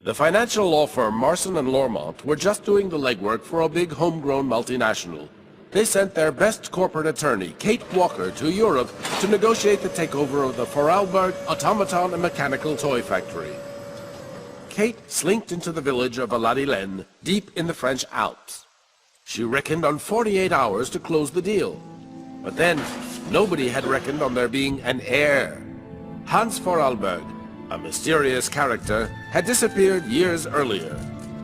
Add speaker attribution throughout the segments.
Speaker 1: The financial law firm Marson and Lormont were just doing the legwork for a big homegrown multinational. They sent their best corporate attorney, Kate Walker, to Europe to negotiate the takeover of the Vorarlberg automaton and mechanical toy factory. Kate slinked into the village of Aladilen, deep in the French Alps. She reckoned on 48 hours to close the deal. But then, nobody had reckoned on there being an heir. Hans Vorarlberg, a mysterious character, had disappeared years earlier.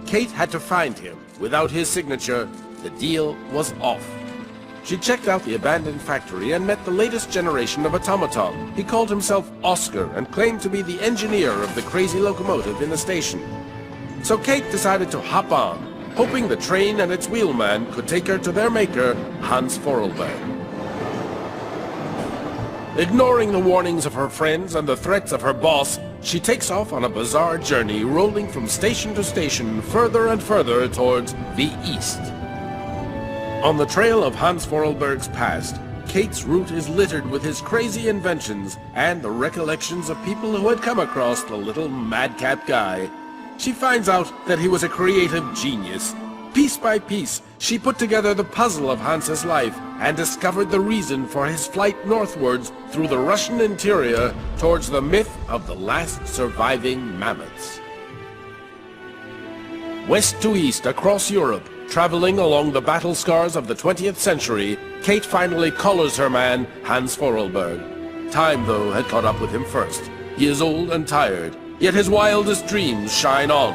Speaker 1: Kate had to find him. Without his signature, the deal was off. She checked out the abandoned factory and met the latest generation of automaton. He called himself Oscar and claimed to be the engineer of the crazy locomotive in the station. So Kate decided to hop on, hoping the train and its wheelman could take her to their maker, Hans Vorarlberg. Ignoring the warnings of her friends and the threats of her boss, she takes off on a bizarre journey, rolling from station to station, further and further towards the east. On the trail of Hans Vorarlberg's past, Kate's route is littered with his crazy inventions and the recollections of people who had come across the little madcap guy. She finds out that he was a creative genius. Piece by piece, she put together the puzzle of Hans's life and discovered the reason for his flight northwards through the Russian interior towards the myth of the last surviving mammoths. West to east across Europe, traveling along the battle scars of the 20th century, Kate finally collars her man, Hans Vorarlberg. Time, though, had caught up with him first. He is old and tired, yet his wildest dreams shine on.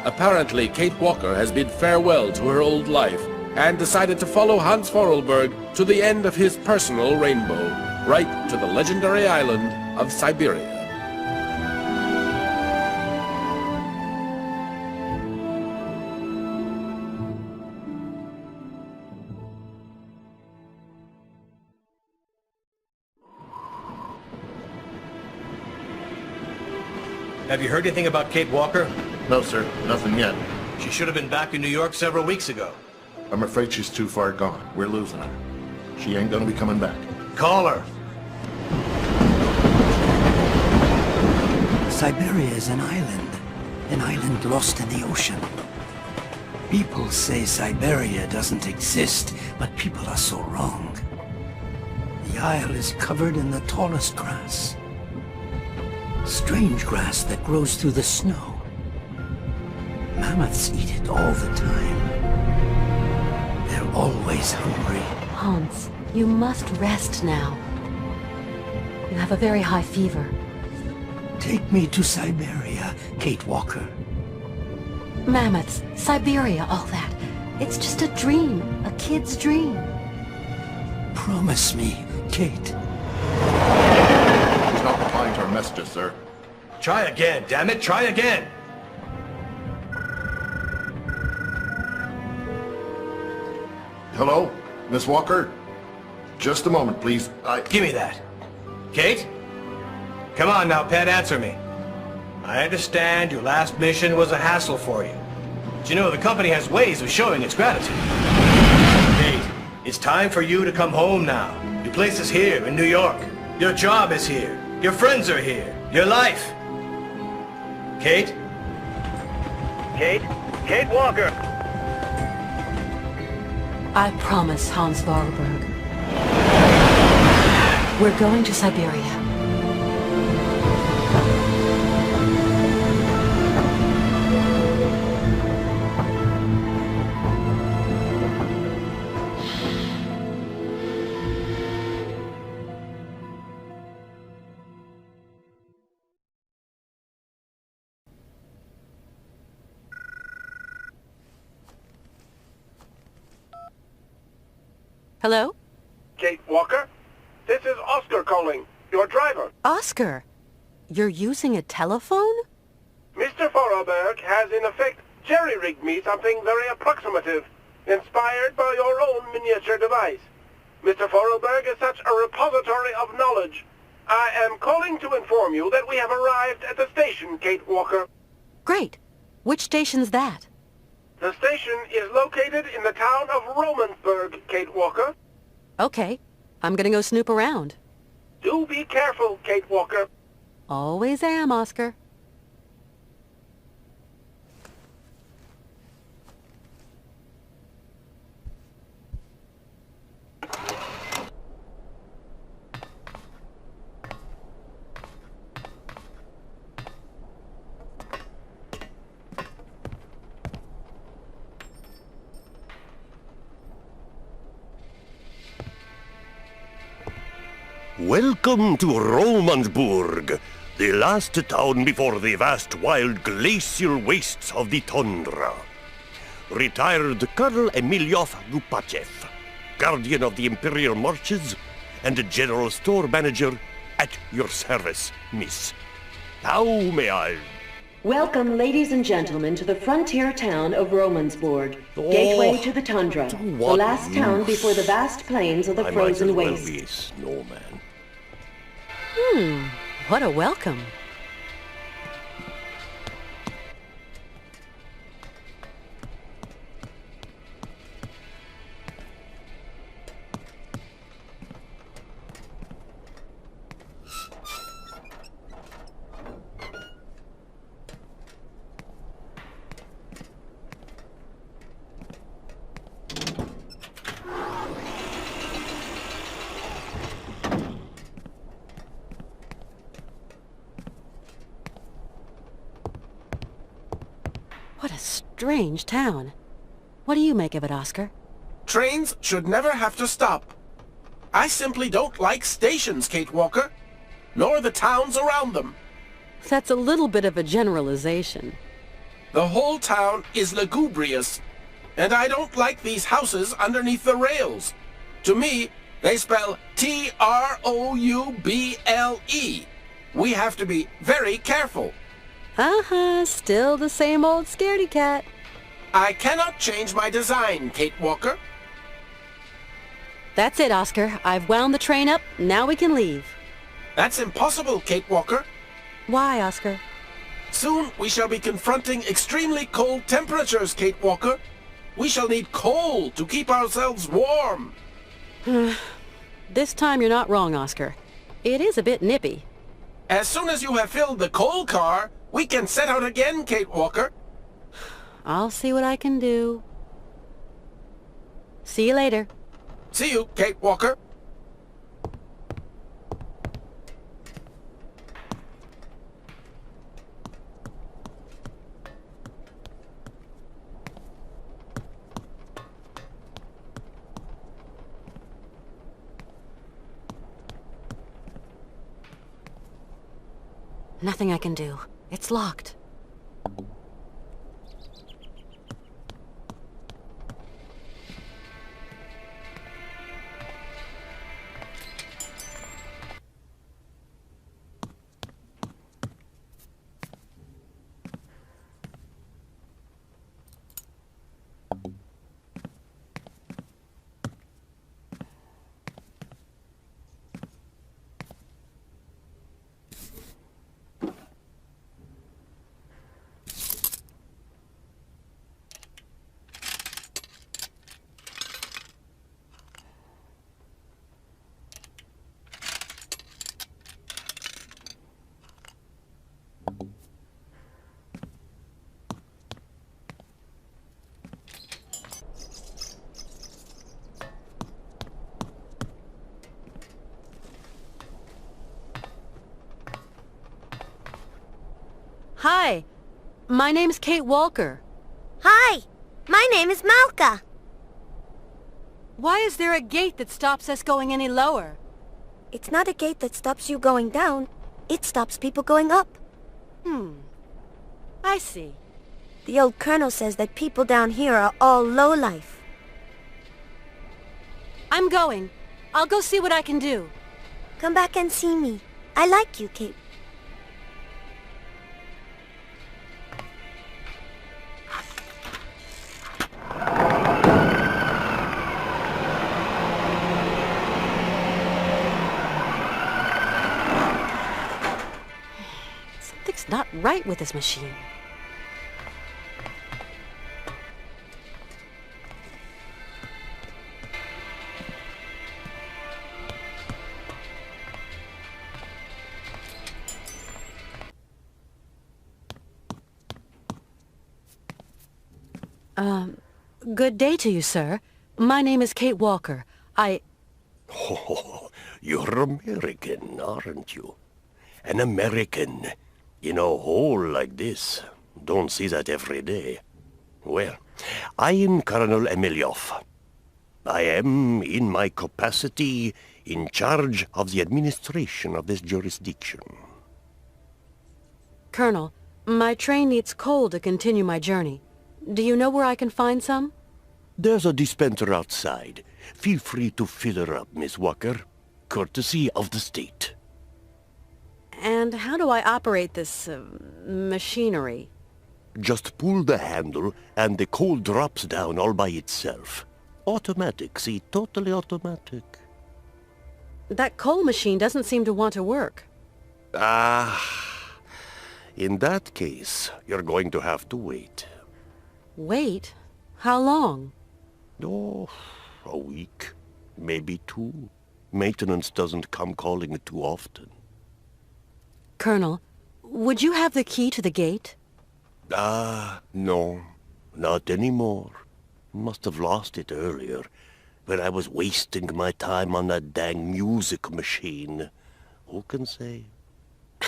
Speaker 1: Apparently, Kate Walker has bid farewell to her old life and decided to follow Hans Vorarlberg to the end of his personal rainbow, right to the legendary island of Siberia.
Speaker 2: Have you heard anything about Kate Walker?
Speaker 3: No, sir. Nothing yet.
Speaker 2: She should have been back in New York several weeks ago.
Speaker 3: I'm afraid she's too far gone. We're losing her. She ain't gonna be coming back.
Speaker 2: Call her!
Speaker 4: Siberia is an island lost in the ocean. People say Siberia doesn't exist, but people are so wrong. The isle is covered in the tallest grass. Strange grass that grows through the snow. Mammoths eat it all the time. They're always hungry.
Speaker 5: Hans, you must rest now. You have a very high fever.
Speaker 4: Take me to Siberia, Kate Walker.
Speaker 5: Mammoths, Siberia, all that. It's just a dream, a kid's dream.
Speaker 4: Promise me, Kate.
Speaker 3: She's not replying to our messages, sir.
Speaker 2: Try again, damn it, try again!
Speaker 3: Hello? Miss Walker? Just a moment, please.
Speaker 2: Give me that. Kate? Come on now, pet, answer me. I understand your last mission was a hassle for you. But you know, the company has ways of showing its gratitude. Kate, it's time for you to come home now. Your place is here in New York. Your job is here. Your friends are here. Your life. Kate? Kate? Kate Walker!
Speaker 5: I promise, Hans Vorarlberg. We're going to Siberia. Hello?
Speaker 6: Kate Walker? This is Oscar calling, your driver.
Speaker 5: Oscar, you're using a telephone?
Speaker 6: Mr. Vorarlberg has in effect jerry-rigged me something very approximative, inspired by your own miniature device. Mr. Vorarlberg is such a repository of knowledge. I am calling to inform you that we have arrived at the station, Kate Walker.
Speaker 5: Great. Which station's that?
Speaker 6: The station is located in the town of Romansburg, Kate Walker.
Speaker 5: Okay. I'm gonna go snoop around.
Speaker 6: Do be careful, Kate Walker.
Speaker 5: Always am, Oscar.
Speaker 7: Welcome to Romansburg, the last town before the vast wild glacial wastes of the tundra. Retired Colonel Emilyov Gupachev, guardian of the Imperial Marches, and general store manager at your service, miss. How may I...
Speaker 8: Welcome, ladies and gentlemen, to the frontier town of Romansburg, gateway to the tundra, the last town before the vast plains of the frozen waste.
Speaker 7: I might as well be a snowman.
Speaker 5: What a welcome. What a strange town. What do you make of it, Oscar?
Speaker 1: Trains should never have to stop. I simply don't like stations, Kate Walker, nor the towns around them.
Speaker 5: That's a little bit of a generalization.
Speaker 1: The whole town is lugubrious, and I don't like these houses underneath the rails. To me, they spell T-R-O-U-B-L-E. We have to be very careful.
Speaker 5: Still the same old scaredy cat.
Speaker 1: I cannot change my design, Kate Walker.
Speaker 5: That's it, Oscar. I've wound the train up. Now we can leave.
Speaker 1: That's impossible, Kate Walker.
Speaker 5: Why, Oscar?
Speaker 1: Soon we shall be confronting extremely cold temperatures, Kate Walker. We shall need coal to keep ourselves warm.
Speaker 5: This time you're not wrong, Oscar. It is a bit nippy.
Speaker 1: As soon as you have filled the coal car, we can set out again, Kate Walker.
Speaker 5: I'll see what I can do. See you later.
Speaker 1: See you, Kate Walker.
Speaker 5: Nothing I can do. It's locked. Hi, my name's Kate Walker.
Speaker 9: Hi, my name is Malka.
Speaker 5: Why is there a gate that stops us going any lower?
Speaker 9: It's not a gate that stops you going down. It stops people going up.
Speaker 5: I see.
Speaker 9: The old colonel says that people down here are all lowlife.
Speaker 5: I'm going. I'll go see what I can do.
Speaker 9: Come back and see me. I like you, Kate.
Speaker 5: Something's not right with this machine. Good day to you, sir. My name is Kate Walker.
Speaker 7: Oh, you're American, aren't you? An American in a hole like this. Don't see that every day. Well, I am Colonel Emilyov. I am, in my capacity, in charge of the administration of this jurisdiction.
Speaker 5: Colonel, my train needs coal to continue my journey. Do you know where I can find some?
Speaker 7: There's a dispenser outside. Feel free to fill her up, Miss Walker. Courtesy of the state.
Speaker 5: And how do I operate this, machinery?
Speaker 7: Just pull the handle and the coal drops down all by itself. Automatic, see? Totally automatic.
Speaker 5: That coal machine doesn't seem to want to work.
Speaker 7: In that case, you're going to have to wait.
Speaker 5: Wait? How long?
Speaker 7: Oh, a week. Maybe 2. Maintenance doesn't come calling too often.
Speaker 5: Colonel, would you have the key to the gate?
Speaker 7: No. Not anymore. Must have lost it earlier, when I was wasting my time on that dang music machine. Who can say?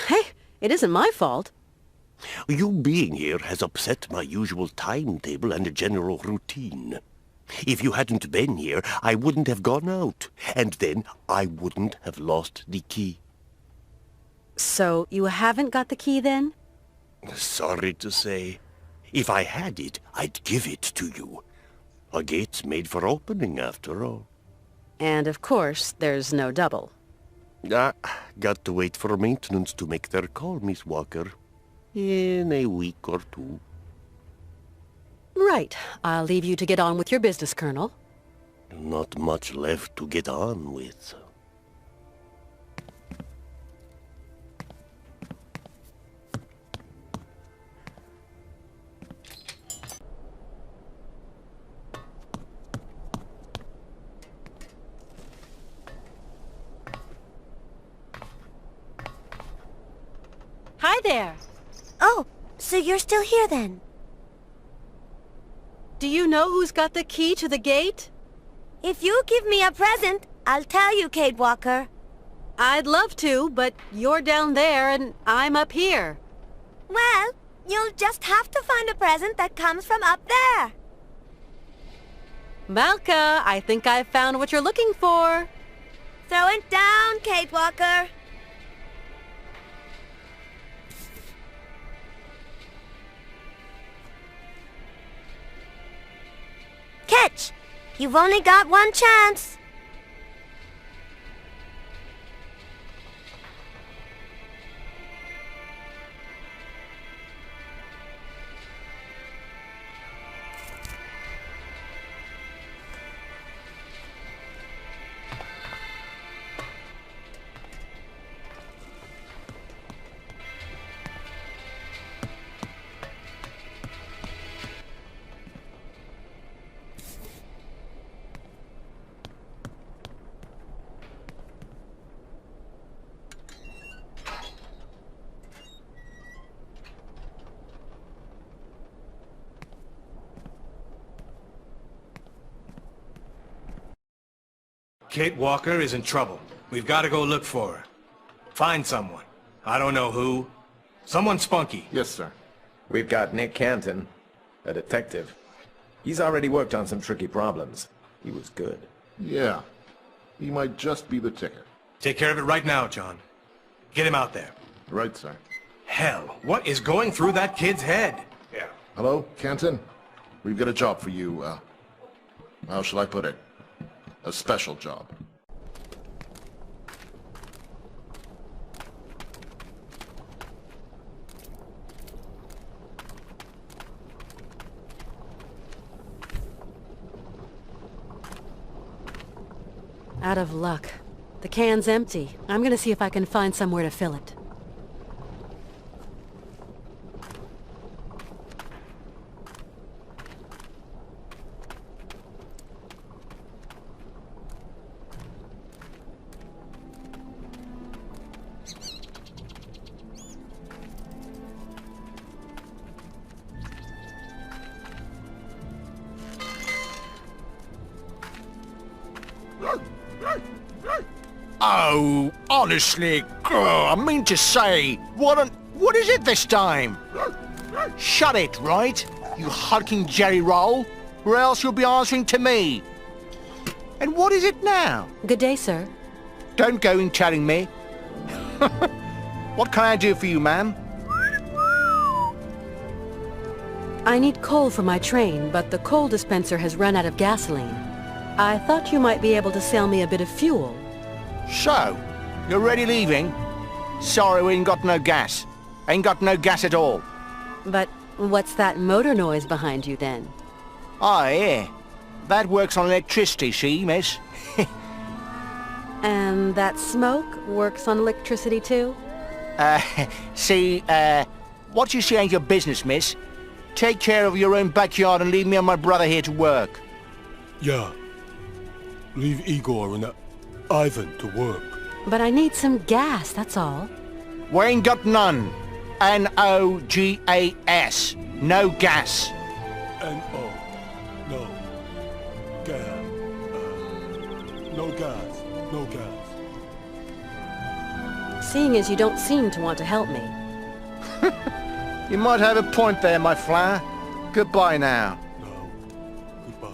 Speaker 5: Hey, it isn't my fault.
Speaker 7: You being here has upset my usual timetable and general routine. If you hadn't been here, I wouldn't have gone out, and then I wouldn't have lost the key.
Speaker 5: So, you haven't got the key then?
Speaker 7: Sorry to say. If I had it, I'd give it to you. A gate's made for opening, after all.
Speaker 5: And of course, there's no double.
Speaker 7: Got to wait for maintenance to make their call, Miss Walker. In a week or 2.
Speaker 5: Right. I'll leave you to get on with your business, Colonel.
Speaker 7: Not much left to get on with.
Speaker 5: Hi there.
Speaker 9: Oh, so you're still here then?
Speaker 5: Do you know who's got the key to the gate?
Speaker 9: If you give me a present, I'll tell you, Kate Walker.
Speaker 5: I'd love to, but you're down there and I'm up here.
Speaker 9: Well, you'll just have to find a present that comes from up there.
Speaker 5: Malka, I think I've found what you're looking for.
Speaker 9: Throw it down, Kate Walker. Catch! You've only got one chance.
Speaker 2: Kate Walker is in trouble. We've got to go look for her. Find someone. I don't know who. Someone spunky.
Speaker 3: Yes, sir.
Speaker 10: We've got Nick Canton, a detective. He's already worked on some tricky problems. He was good.
Speaker 3: Yeah. He might just be the ticket.
Speaker 2: Take care of it right now, John. Get him out there.
Speaker 3: Right, sir.
Speaker 2: Hell, what is going through that kid's head? Yeah.
Speaker 3: Hello, Canton? We've got a job for you, how shall I put it? A special job.
Speaker 5: Out of luck. The can's empty. I'm gonna see if I can find somewhere to fill it.
Speaker 11: Oh, honestly, I mean to say, what is it this time? Shut it, right? You hulking jerry roll, or else you'll be answering to me. And what is it now?
Speaker 5: Good day, sir.
Speaker 11: Don't go in telling me. What can I do for you, ma'am?
Speaker 12: I need coal for my train, but the coal dispenser has run out of gasoline. I thought you might be able to sell me a bit of fuel.
Speaker 11: So, you're already leaving? Sorry, we ain't got no gas. Ain't got no gas at all.
Speaker 12: But what's that motor noise behind you then?
Speaker 11: Oh, yeah. That works on electricity, see, miss?
Speaker 12: And that smoke works on electricity too?
Speaker 11: See, what you say ain't your business, miss. Take care of your own backyard and leave me and my brother here to work.
Speaker 13: Yeah. Leave Igor and Ivan to work.
Speaker 12: But I need some gas, that's all.
Speaker 11: We ain't got none. N-O-G-A-S. No gas.
Speaker 13: N-O. No. Gas. No gas. No gas.
Speaker 12: Seeing as you don't seem to want to help me.
Speaker 11: You might have a point there, my flower. Goodbye now.
Speaker 13: No. Goodbye.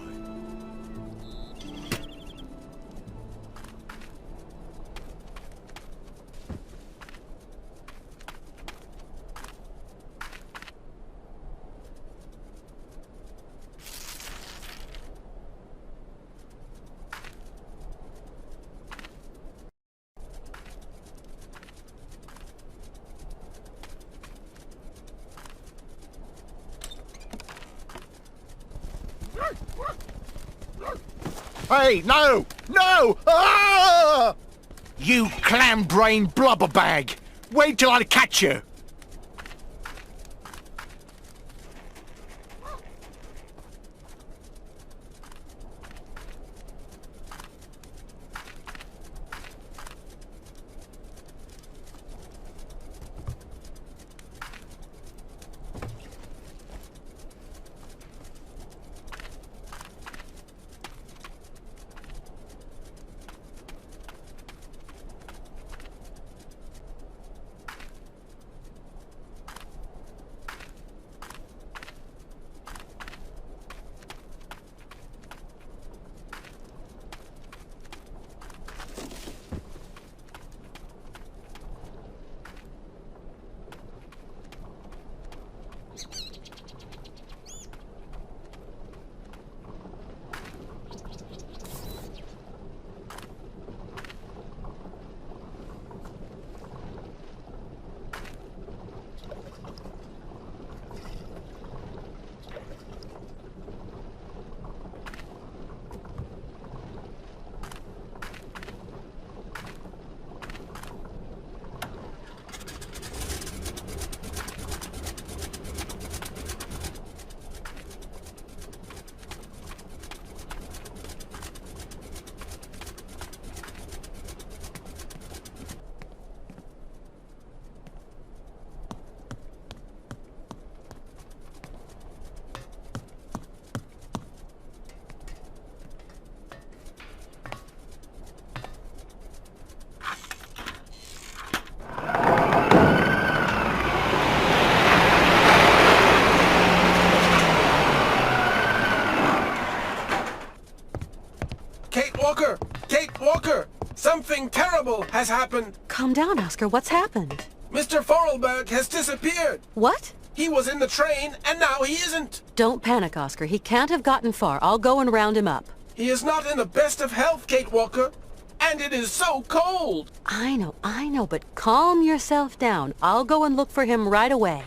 Speaker 11: Hey, no! No! Ah! You clam-brained blubberbag! Wait till I catch you!
Speaker 1: Walker! Kate Walker! Something terrible has happened!
Speaker 12: Calm down, Oscar. What's happened?
Speaker 1: Mr. Forelberg has disappeared!
Speaker 12: What?
Speaker 1: He was in the train, and now he isn't!
Speaker 12: Don't panic, Oscar. He can't have gotten far. I'll go and round him up.
Speaker 1: He is not in the best of health, Kate Walker. And it is so cold!
Speaker 12: I know, but calm yourself down. I'll go and look for him right away.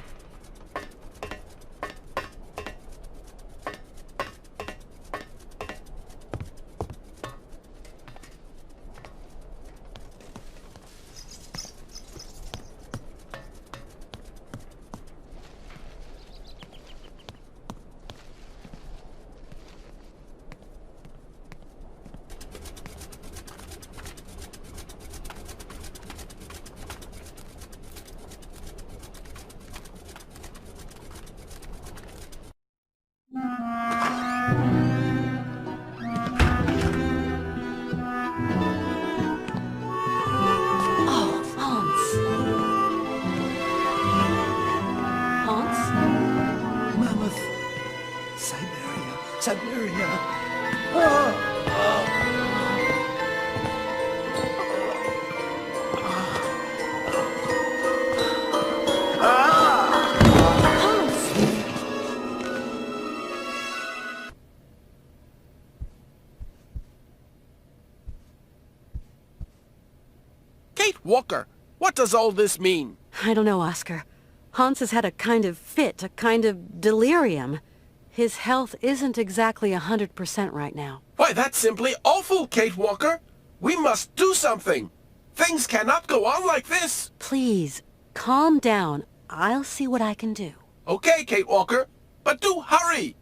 Speaker 1: Kate Walker, what does all this mean?
Speaker 12: I don't know, Oscar. Hans has had a kind of fit, a kind of delirium. His health isn't exactly 100% right now.
Speaker 1: Why, that's simply awful, Kate Walker. We must do something. Things cannot go on like this.
Speaker 12: Please, calm down. I'll see what I can do.
Speaker 1: Okay, Kate Walker, but do hurry.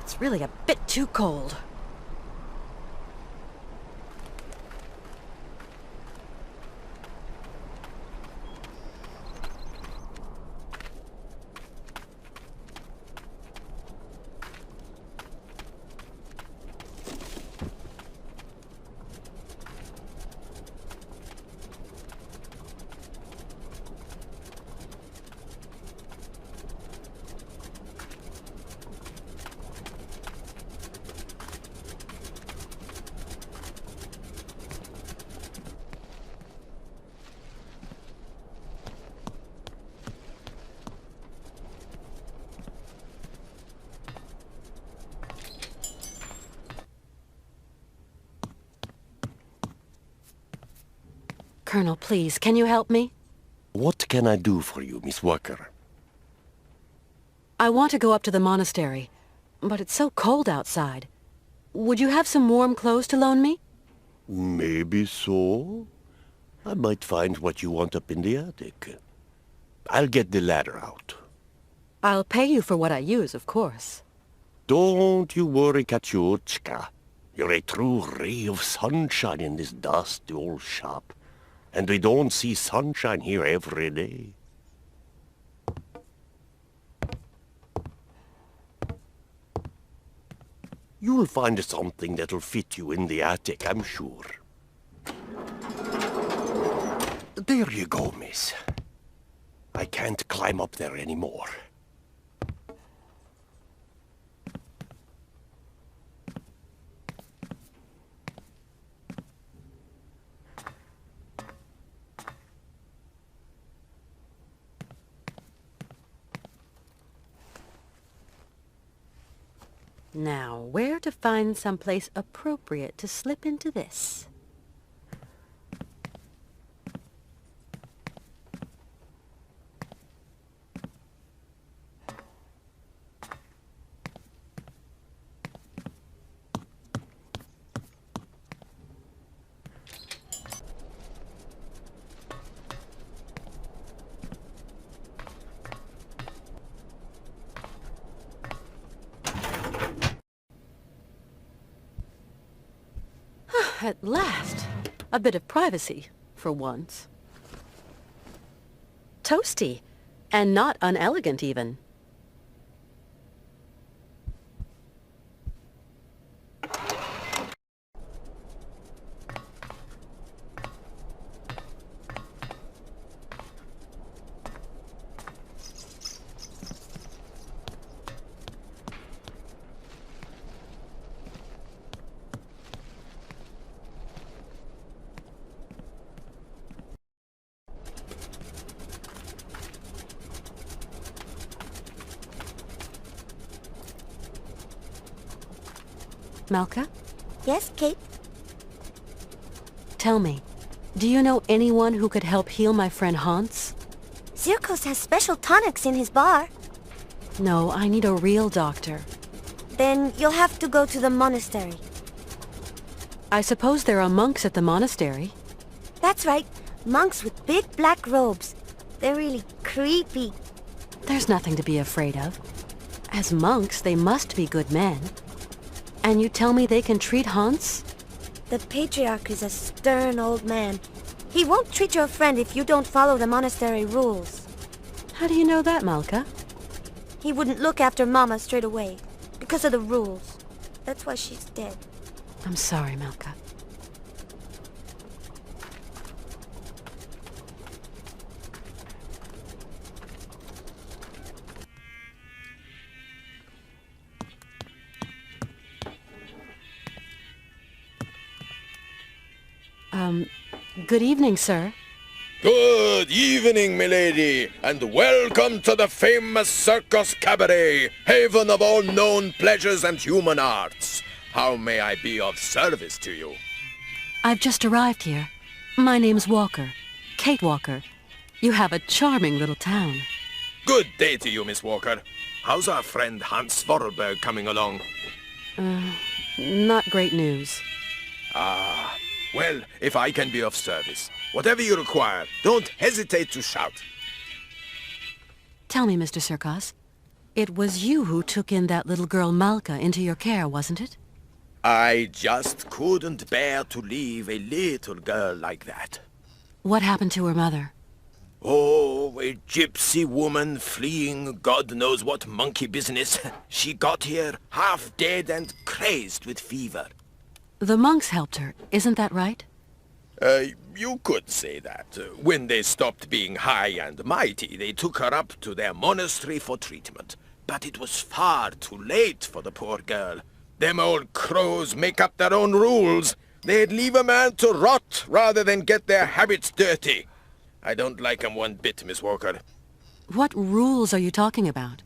Speaker 12: It's really a bit too cold. Colonel, please, can you help me?
Speaker 7: What can I do for you, Miss Walker?
Speaker 12: I want to go up to the monastery, but it's so cold outside. Would you have some warm clothes to loan me?
Speaker 7: Maybe so. I might find what you want up in the attic. I'll get the ladder out.
Speaker 12: I'll pay you for what I use, of course.
Speaker 7: Don't you worry, Katyushka. You're a true ray of sunshine in this dusty old shop. And we don't see sunshine here every day. You'll find something that'll fit you in the attic, I'm sure. There you go, miss. I can't climb up there anymore.
Speaker 12: Now, where to find someplace appropriate to slip into this? At last, a bit of privacy, for once. Toasty, and not unelegant even. Malka?
Speaker 9: Yes, Kate?
Speaker 12: Tell me, do you know anyone who could help heal my friend Hans?
Speaker 9: Zirkos has special tonics in his bar.
Speaker 12: No, I need a real doctor.
Speaker 9: Then you'll have to go to the monastery.
Speaker 12: I suppose there are monks at the monastery.
Speaker 9: That's right. Monks with big black robes. They're really creepy.
Speaker 12: There's nothing to be afraid of. As monks, they must be good men. And you tell me they can treat Hans?
Speaker 9: The Patriarch is a stern old man. He won't treat your friend if you don't follow the monastery rules.
Speaker 12: How do you know that, Malka?
Speaker 9: He wouldn't look after Mama straight away, because of the rules. That's why she's dead.
Speaker 12: I'm sorry, Malka. Good evening, sir.
Speaker 14: Good evening, milady, and welcome to the famous Circus Cabaret, haven of all known pleasures and human arts. How may I be of service to you?
Speaker 12: I've just arrived here. My name's Walker. Kate Walker. You have a charming little town.
Speaker 14: Good day to you, Miss Walker. How's our friend Hans Vorarlberg coming along?
Speaker 12: Not great news.
Speaker 14: Ah, well, if I can be of service, whatever you require, don't hesitate to shout.
Speaker 12: Tell me, Mr. Circos, it was you who took in that little girl Malka into your care, wasn't it?
Speaker 14: I just couldn't bear to leave a little girl like that.
Speaker 12: What happened to her mother?
Speaker 14: Oh, a gypsy woman fleeing God knows what monkey business. She got here half dead and crazed with fever.
Speaker 12: The monks helped her, isn't that right?
Speaker 14: You could say that. When they stopped being high and mighty, they took her up to their monastery for treatment. But it was far too late for the poor girl. Them old crows make up their own rules. They'd leave a man to rot rather than get their habits dirty. I don't like 'em one bit, Miss Walker.
Speaker 12: What rules are you talking about?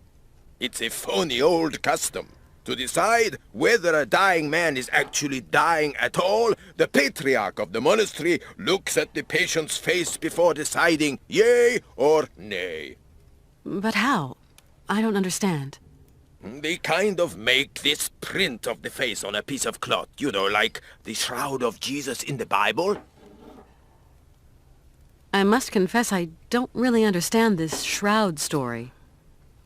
Speaker 14: It's a phony old custom. To decide whether a dying man is actually dying at all, the patriarch of the monastery looks at the patient's face before deciding yea or nay.
Speaker 12: But how? I don't understand.
Speaker 14: They kind of make this print of the face on a piece of cloth, you know, like the shroud of Jesus in the Bible.
Speaker 12: I must confess I don't really understand this shroud story.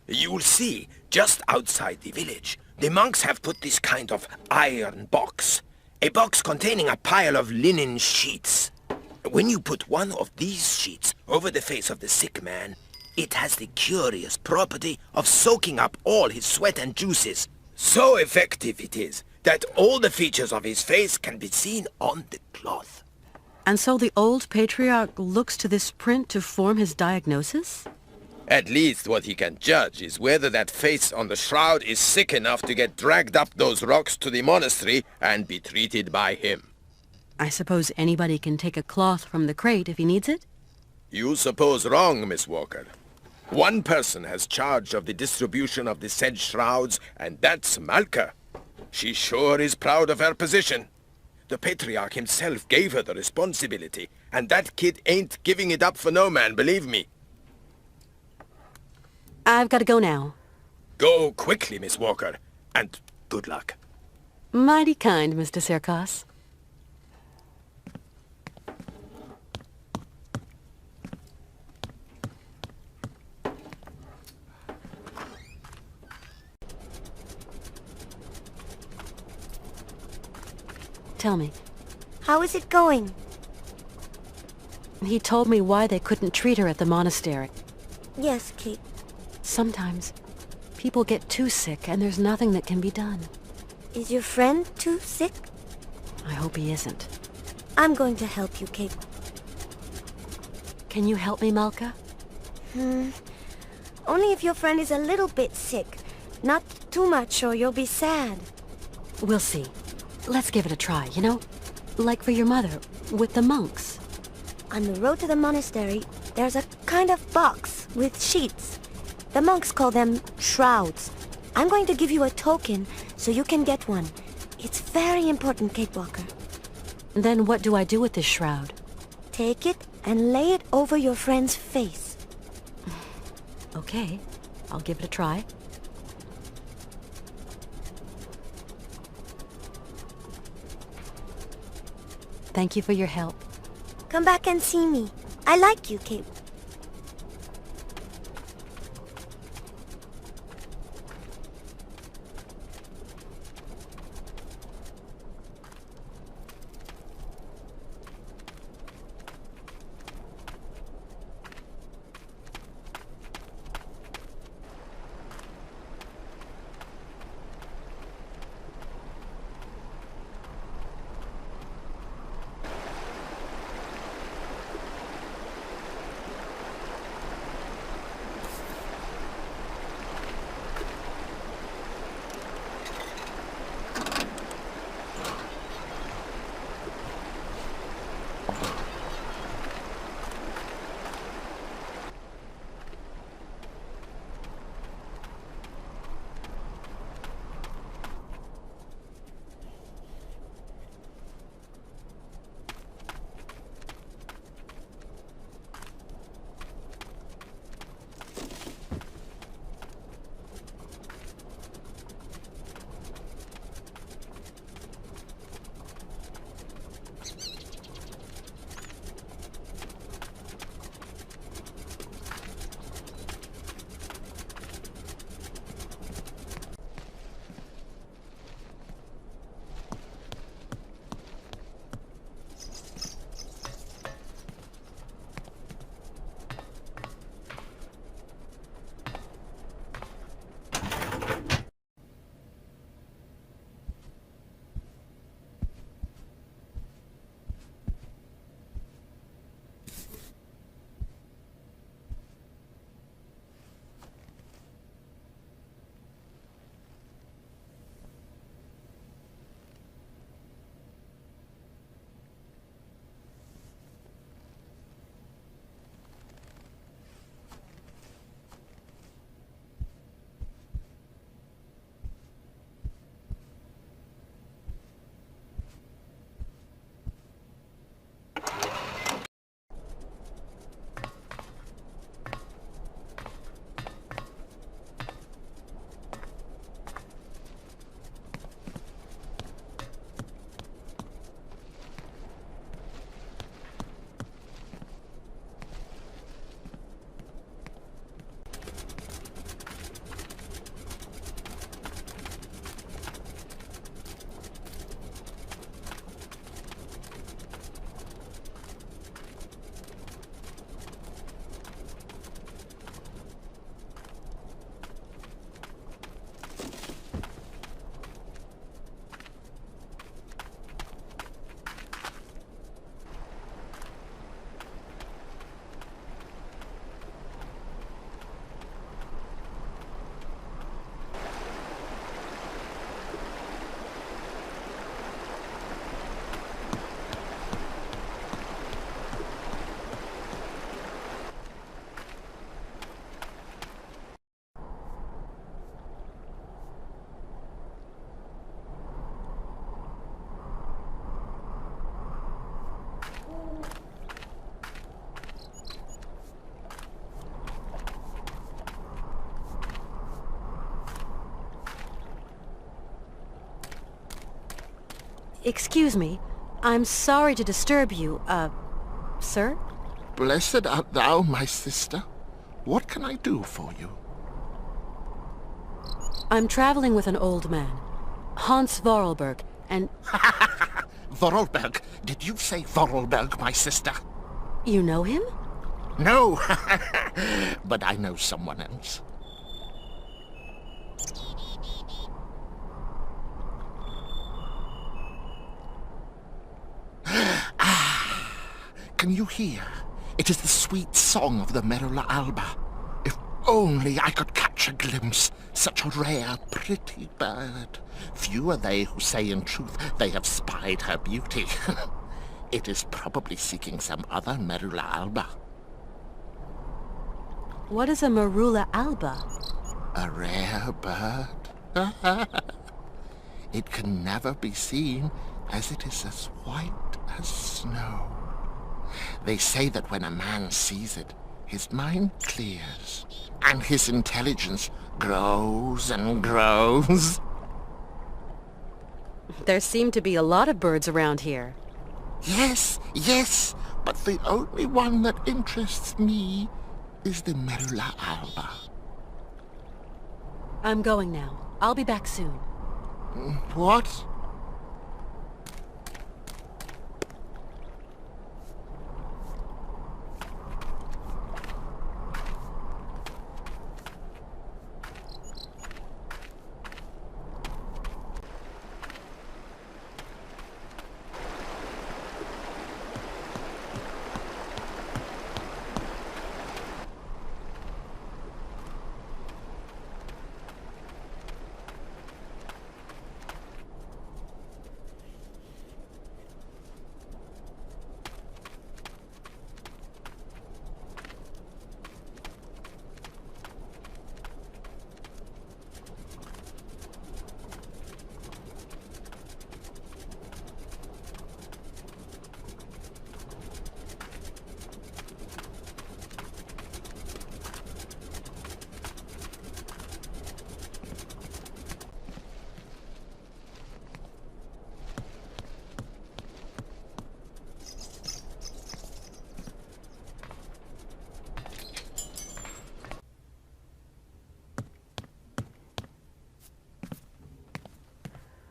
Speaker 14: You'll see, just outside the village, the monks have put this kind of iron box. A box containing a pile of linen sheets. When you put one of these sheets over the face of the sick man, it has the curious property of soaking up all his sweat and juices. So effective it is that all the features of his face can be seen on the cloth.
Speaker 12: And so the old patriarch looks to this print to form his diagnosis?
Speaker 14: At least what he can judge is whether that face on the shroud is sick enough to get dragged up those rocks to the monastery and be treated by him.
Speaker 12: I suppose anybody can take a cloth from the crate if he needs it?
Speaker 14: You suppose wrong, Miss Walker. One person has charge of the distribution of the said shrouds, and that's Malka. She sure is proud of her position. The patriarch himself gave her the responsibility, and that kid ain't giving it up for no man, believe me.
Speaker 12: I've got to go now.
Speaker 14: Go quickly, Miss Walker, and good luck.
Speaker 12: Mighty kind, Mr. Circos. Tell me.
Speaker 9: How is it going?
Speaker 12: He told me why they couldn't treat her at the monastery.
Speaker 9: Yes, Kate.
Speaker 12: Sometimes people get too sick and there's nothing that can be done.
Speaker 9: Is your friend too sick?
Speaker 12: I hope he isn't.
Speaker 9: I'm going to help you, Kate.
Speaker 12: Can you help me, Malka?
Speaker 9: Only if your friend is a little bit sick. Not too much or you'll be sad.
Speaker 12: We'll see. Let's give it a try, you know? Like for your mother, with the monks.
Speaker 9: On the road to the monastery, there's a kind of box with sheets. The monks call them shrouds. I'm going to give you a token so you can get one. It's very important, Kate Walker.
Speaker 12: Then what do I do with this shroud?
Speaker 9: Take it and lay it over your friend's face.
Speaker 12: Okay, I'll give it a try. Thank you for your help.
Speaker 9: Come back and see me. I like you, Kate.
Speaker 12: Excuse me. I'm sorry to disturb you, sir?
Speaker 3: Blessed art thou, my sister. What can I do for you?
Speaker 12: I'm traveling with an old man, Hans Vorarlberg, and...
Speaker 3: Vorarlberg? Did you say Vorarlberg, my sister?
Speaker 12: You know him?
Speaker 3: No, but I know someone else. Can you hear? It is the sweet song of the Merula alba. If only I could catch a glimpse, such a rare, pretty bird. Few are they who say in truth they have spied her beauty. It is probably seeking some other Merula alba.
Speaker 12: What is a Merula alba?
Speaker 3: A rare bird. It can never be seen, as it is as white as snow. They say that when a man sees it, his mind clears, And his intelligence grows and grows.
Speaker 12: There seem to be a lot of birds around here.
Speaker 3: Yes, yes, but the only one that interests me is the Merula alba.
Speaker 12: I'm going now. I'll be back soon.
Speaker 3: What?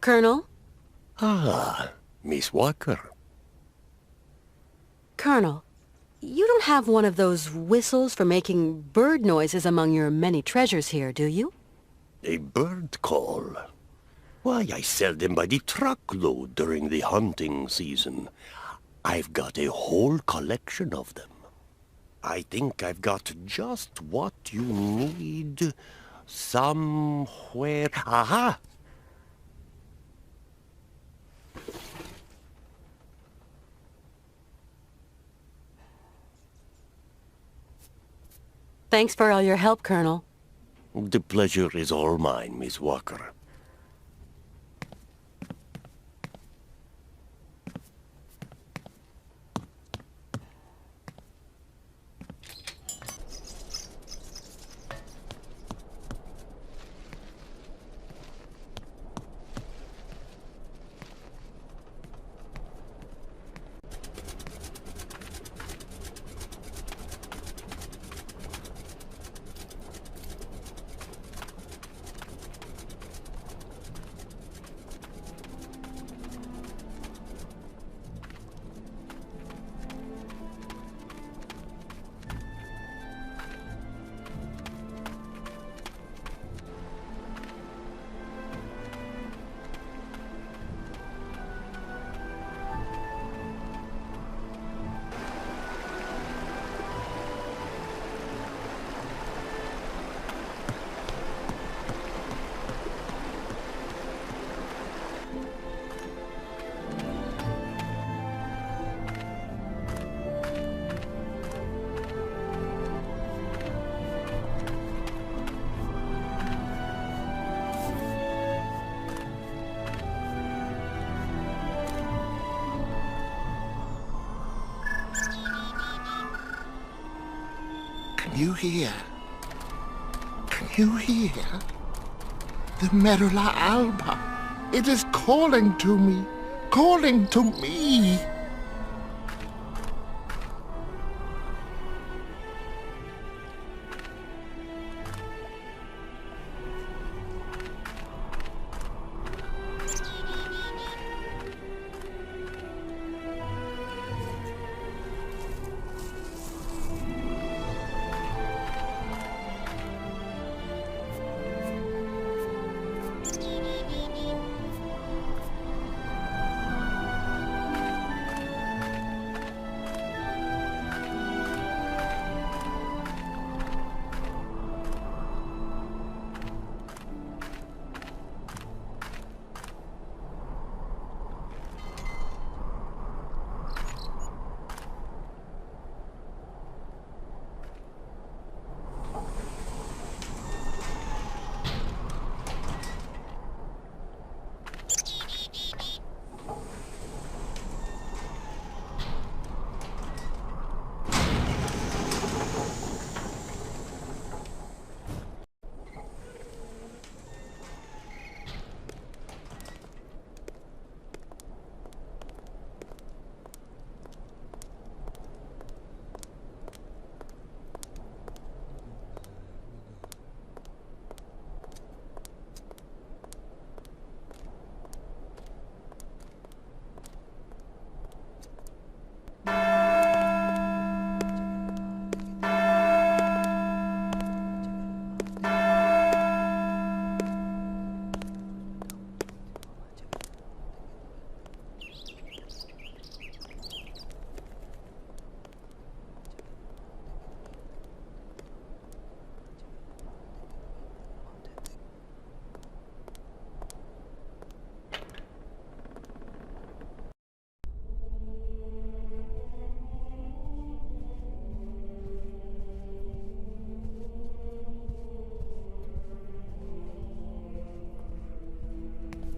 Speaker 12: Colonel?
Speaker 7: Ah, Miss Walker.
Speaker 12: Colonel, you don't have one of those whistles for making bird noises among your many treasures here, do you?
Speaker 7: A bird call? Why, I sell them by the truckload during the hunting season. I've got a whole collection of them. I think I've got just what you need somewhere. Aha!
Speaker 12: Thanks for all your help, Colonel.
Speaker 7: The pleasure is all mine, Miss Walker.
Speaker 3: Can you hear? Can you hear? The Merula alba. It is calling to me. Calling to me.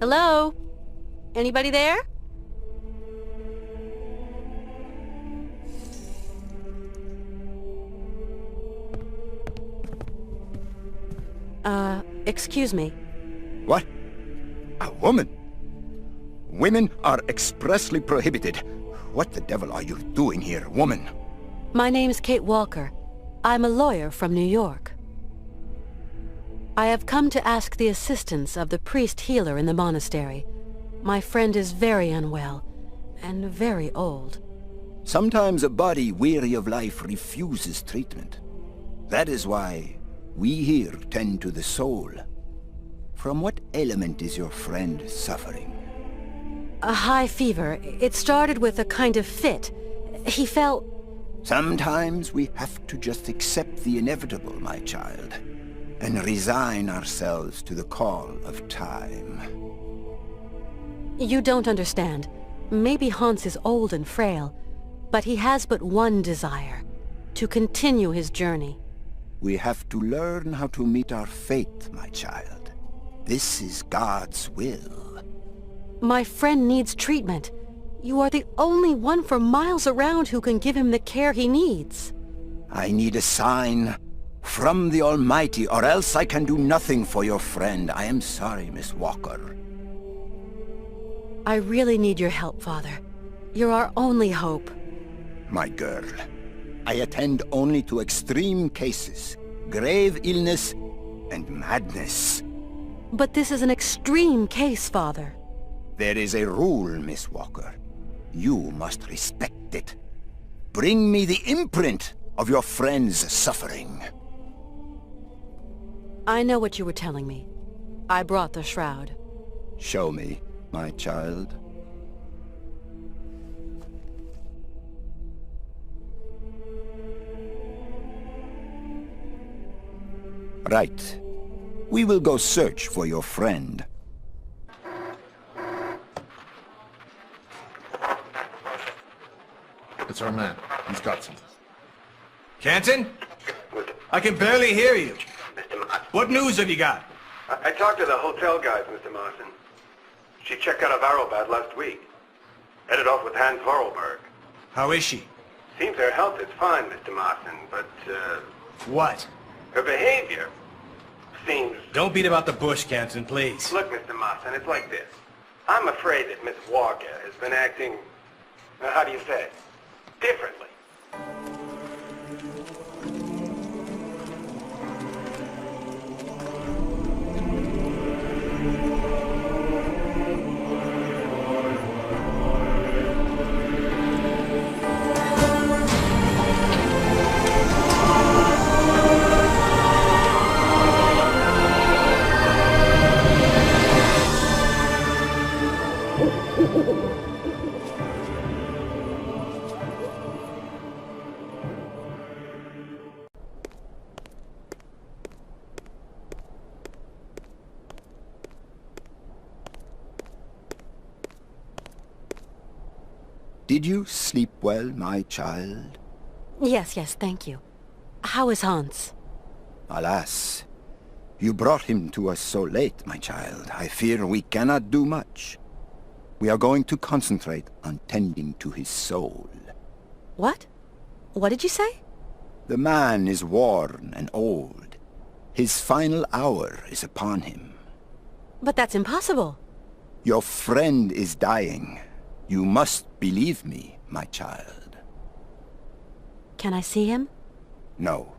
Speaker 12: Hello? Anybody there? Excuse me.
Speaker 15: What? A woman? Women are expressly prohibited. What the devil are you doing here, woman?
Speaker 12: My name's Kate Walker. I'm a lawyer from New York. I have come to ask the assistance of the priest healer in the monastery. My friend is very unwell, and very old.
Speaker 15: Sometimes a body weary of life refuses treatment. That is why we here tend to the soul. From what ailment is your friend suffering?
Speaker 12: A high fever. It started with a kind of fit. He felt...
Speaker 15: Sometimes we have to just accept the inevitable, my child, and resign ourselves to the call of time.
Speaker 12: You don't understand. Maybe Hans is old and frail, but he has but one desire, to continue his journey.
Speaker 15: We have to learn how to meet our fate, my child. This is God's will.
Speaker 12: My friend needs treatment. You are the only one for miles around who can give him the care he needs.
Speaker 15: I need a sign from the Almighty, or else I can do nothing for your friend. I am sorry, Miss Walker.
Speaker 12: I really need your help, Father. You're our only hope.
Speaker 15: My girl, I attend only to extreme cases, grave illness, and madness.
Speaker 12: But this is an extreme case, Father.
Speaker 15: There is a rule, Miss Walker. You must respect it. Bring me the imprint of your friend's suffering.
Speaker 12: I know what you were telling me. I brought the shroud.
Speaker 15: Show me, my child. Right. We will go search for your friend.
Speaker 16: It's our man. He's got something.
Speaker 2: Canton? I can barely hear you.
Speaker 6: Mr. Martin.
Speaker 2: What news have you got?
Speaker 6: I talked to the hotel guys, Mr. Martin. She checked out of Arrowbad last week. Headed off with Hans Vorarlberg.
Speaker 2: How is she?
Speaker 6: Seems her health is fine, Mr. Martin, but,
Speaker 2: What?
Speaker 6: her behavior seems...
Speaker 2: Don't beat about the bush, Canton, please.
Speaker 6: Look, Mr. Martin, it's like this. I'm afraid that Miss Walker has been acting, how do you say, differently.
Speaker 15: Did you sleep well, my child?
Speaker 12: Yes, thank you. How is Hans?
Speaker 15: Alas, you brought him to us so late, my child. I fear we cannot do much. We are going to concentrate on tending to his soul.
Speaker 12: What? What did you say?
Speaker 15: The man is worn and old. His final hour is upon him.
Speaker 12: But that's impossible.
Speaker 15: Your friend is dying. You must believe me, my child.
Speaker 12: Can I see him?
Speaker 15: No.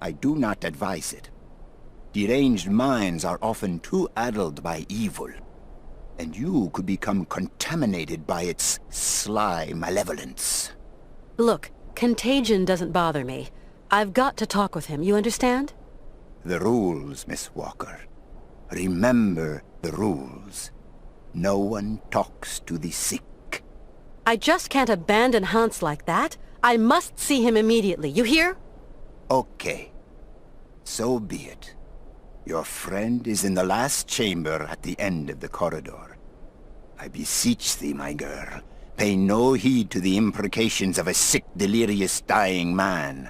Speaker 15: I do not advise it. Deranged minds are often too addled by evil, and you could become contaminated by its sly malevolence.
Speaker 12: Look, contagion doesn't bother me. I've got to talk with him, you understand?
Speaker 15: The rules, Miss Walker. Remember the rules. No one talks to the sick.
Speaker 12: I just can't abandon Hans like that. I must see him immediately, you hear?
Speaker 15: Okay. So be it. Your friend is in the last chamber at the end of the corridor. I beseech thee, my girl, pay no heed to the imprecations of a sick, delirious, dying man.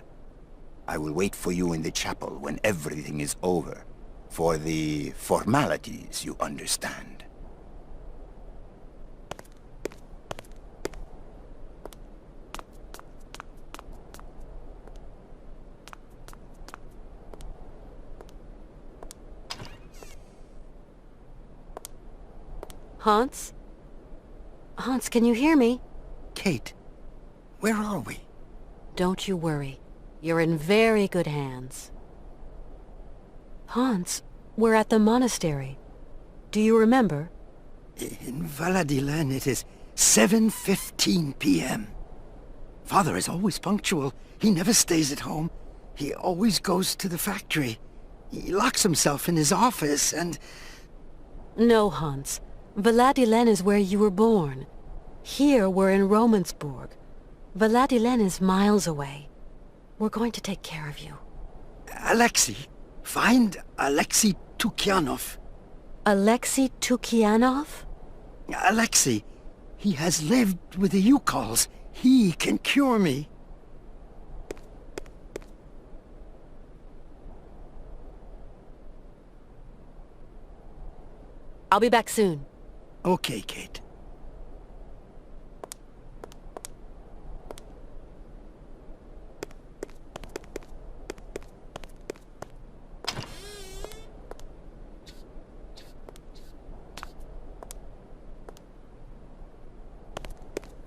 Speaker 15: I will wait for you in the chapel when everything is over. For the formalities, you understand.
Speaker 12: Hans? Hans, can you hear me?
Speaker 4: Kate, where are we?
Speaker 12: Don't you worry. You're in very good hands. Hans, we're at the monastery. Do you remember?
Speaker 4: In Valadilen it is 7:15 p.m. Father is always punctual. He never stays at home. He always goes to the factory. He locks himself in his office and...
Speaker 12: No, Hans. Valadilen is where you were born. Here we're in Romansburg. Valadilen is miles away. We're going to take care of you.
Speaker 4: Alexei. Find Alexei Tukyanov.
Speaker 12: Alexei Tukyanov?
Speaker 4: Alexei. He has lived with the Yukols. He can cure me.
Speaker 12: I'll be back soon.
Speaker 4: Okay, Kate.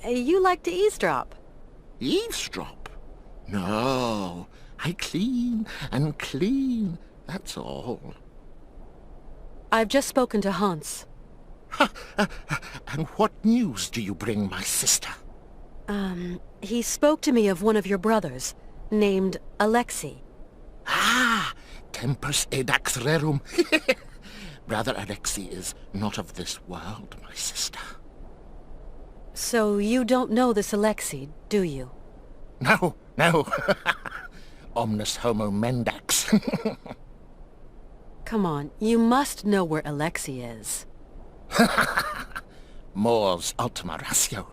Speaker 12: You like to eavesdrop.
Speaker 3: Eavesdrop? No, I clean and clean, that's all.
Speaker 12: I've just spoken to Hans.
Speaker 3: And what news do you bring, my sister?
Speaker 12: He spoke to me of one of your brothers, named Alexei.
Speaker 3: Ah, tempus edax rerum. Brother Alexei is not of this world, my sister.
Speaker 12: So you don't know this Alexei, do you?
Speaker 3: No, no. Omnis homo mendax.
Speaker 12: Come on, you must know where Alexei is.
Speaker 3: Mors ultima ratio.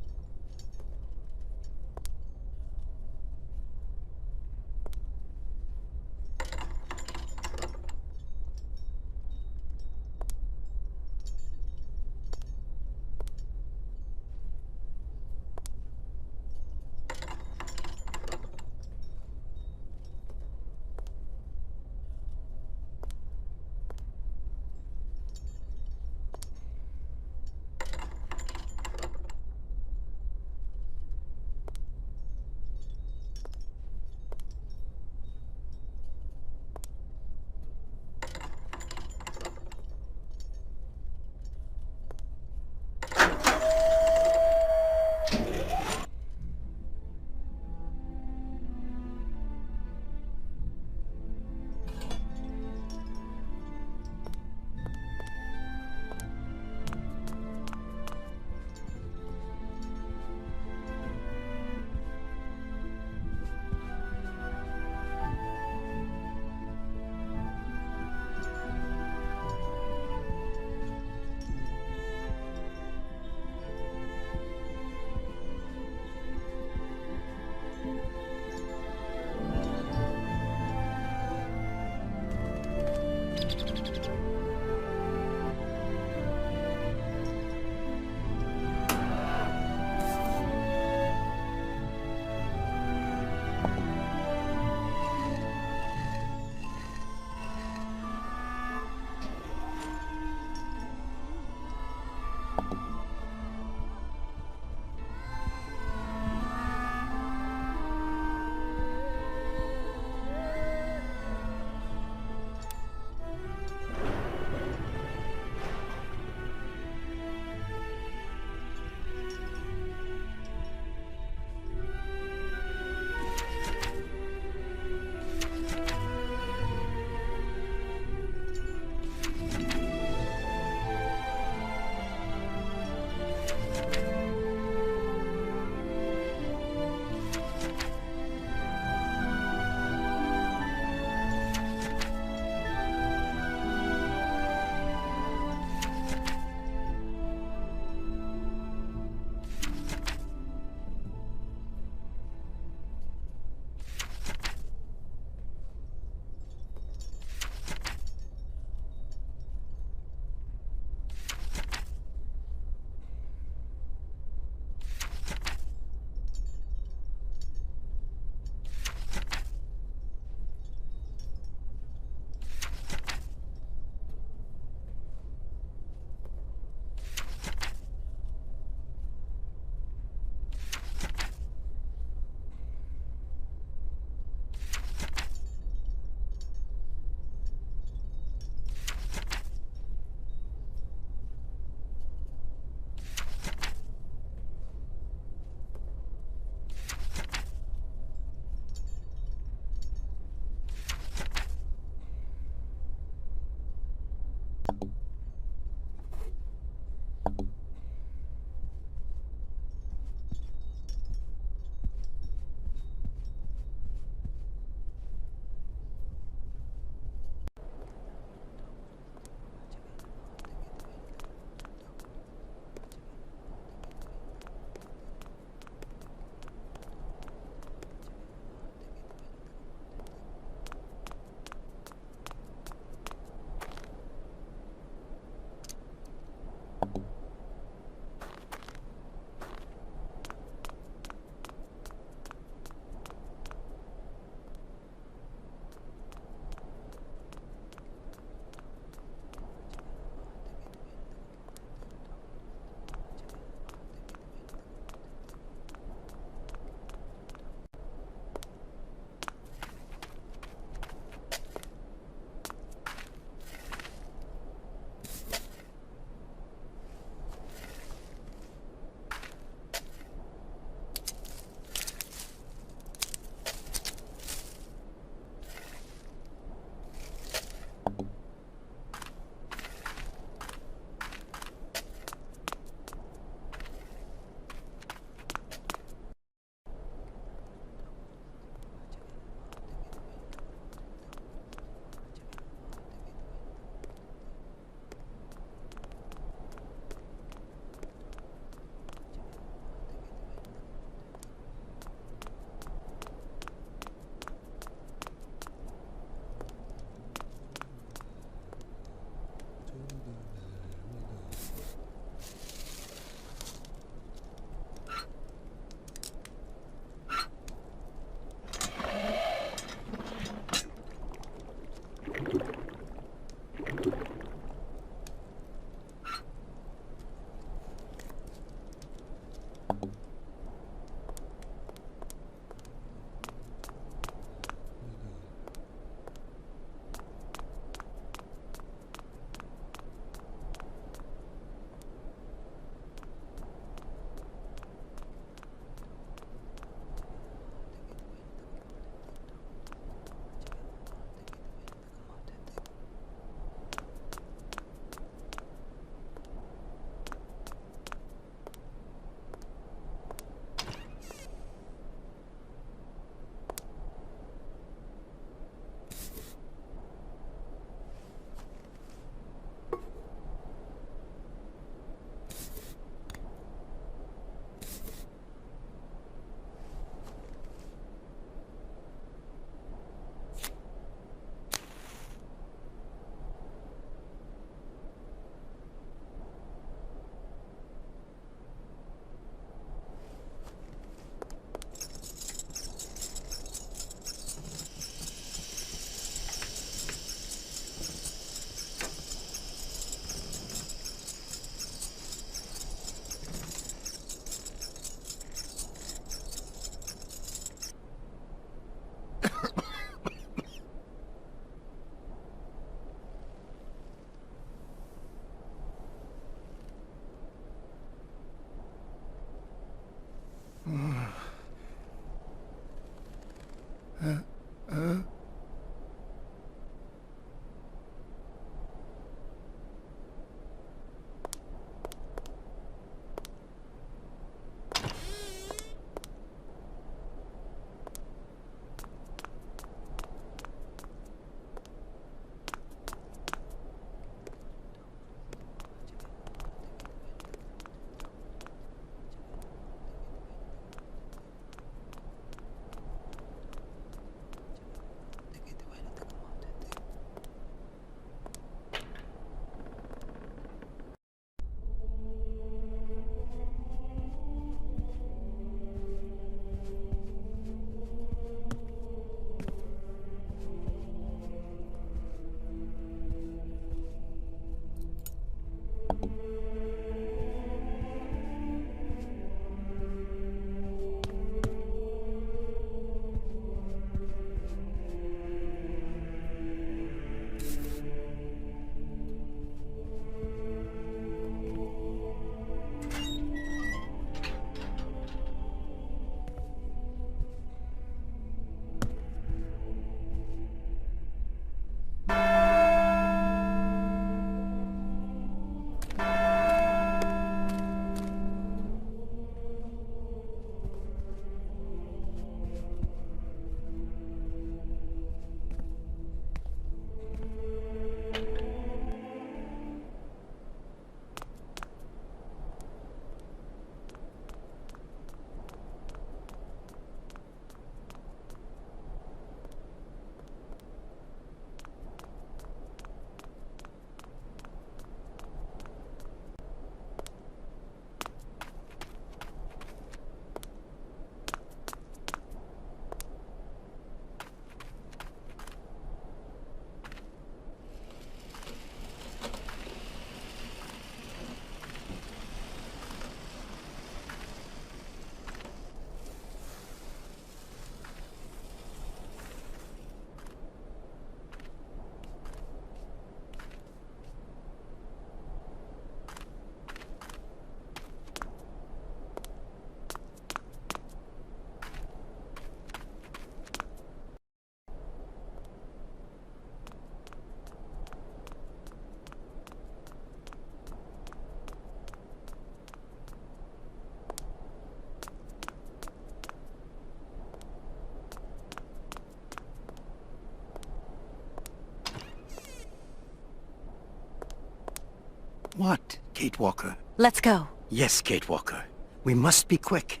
Speaker 4: What, Kate Walker?
Speaker 12: Let's go.
Speaker 4: Yes, Kate Walker. We must be quick.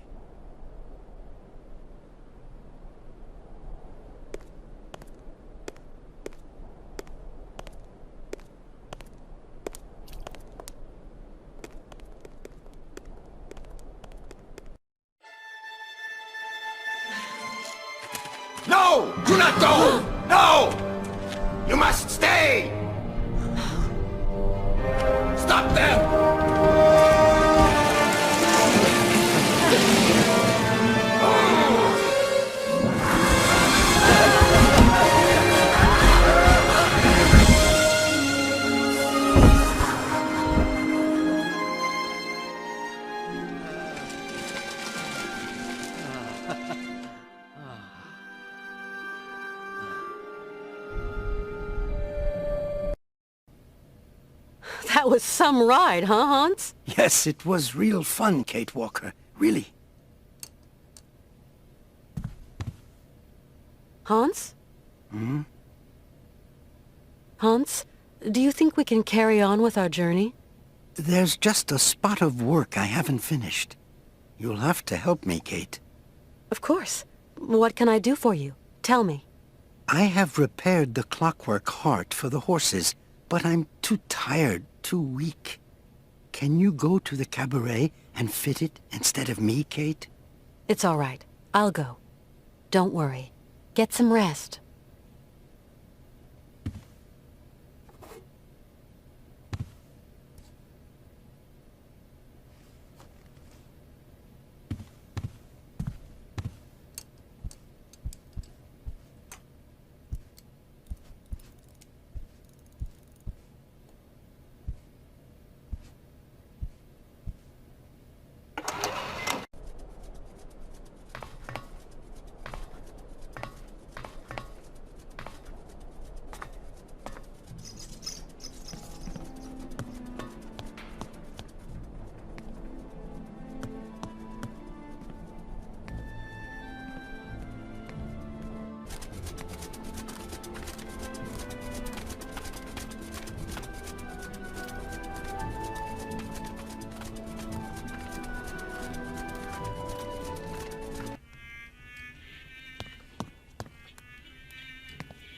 Speaker 14: No! Do not go! No! You must stay! Stop them!
Speaker 12: That was some ride, huh, Hans?
Speaker 4: Yes, it was real fun, Kate Walker. Really.
Speaker 12: Hans?
Speaker 4: Hmm?
Speaker 12: Hans, do you think we can carry on with our journey?
Speaker 4: There's just a spot of work I haven't finished. You'll have to help me, Kate.
Speaker 12: Of course. What can I do for you? Tell me.
Speaker 4: I have repaired the clockwork heart for the horses, but I'm too tired, too weak. Can you go to the cabaret and fit it instead of me, Kate?
Speaker 12: It's all right. I'll go. Don't worry. Get some rest.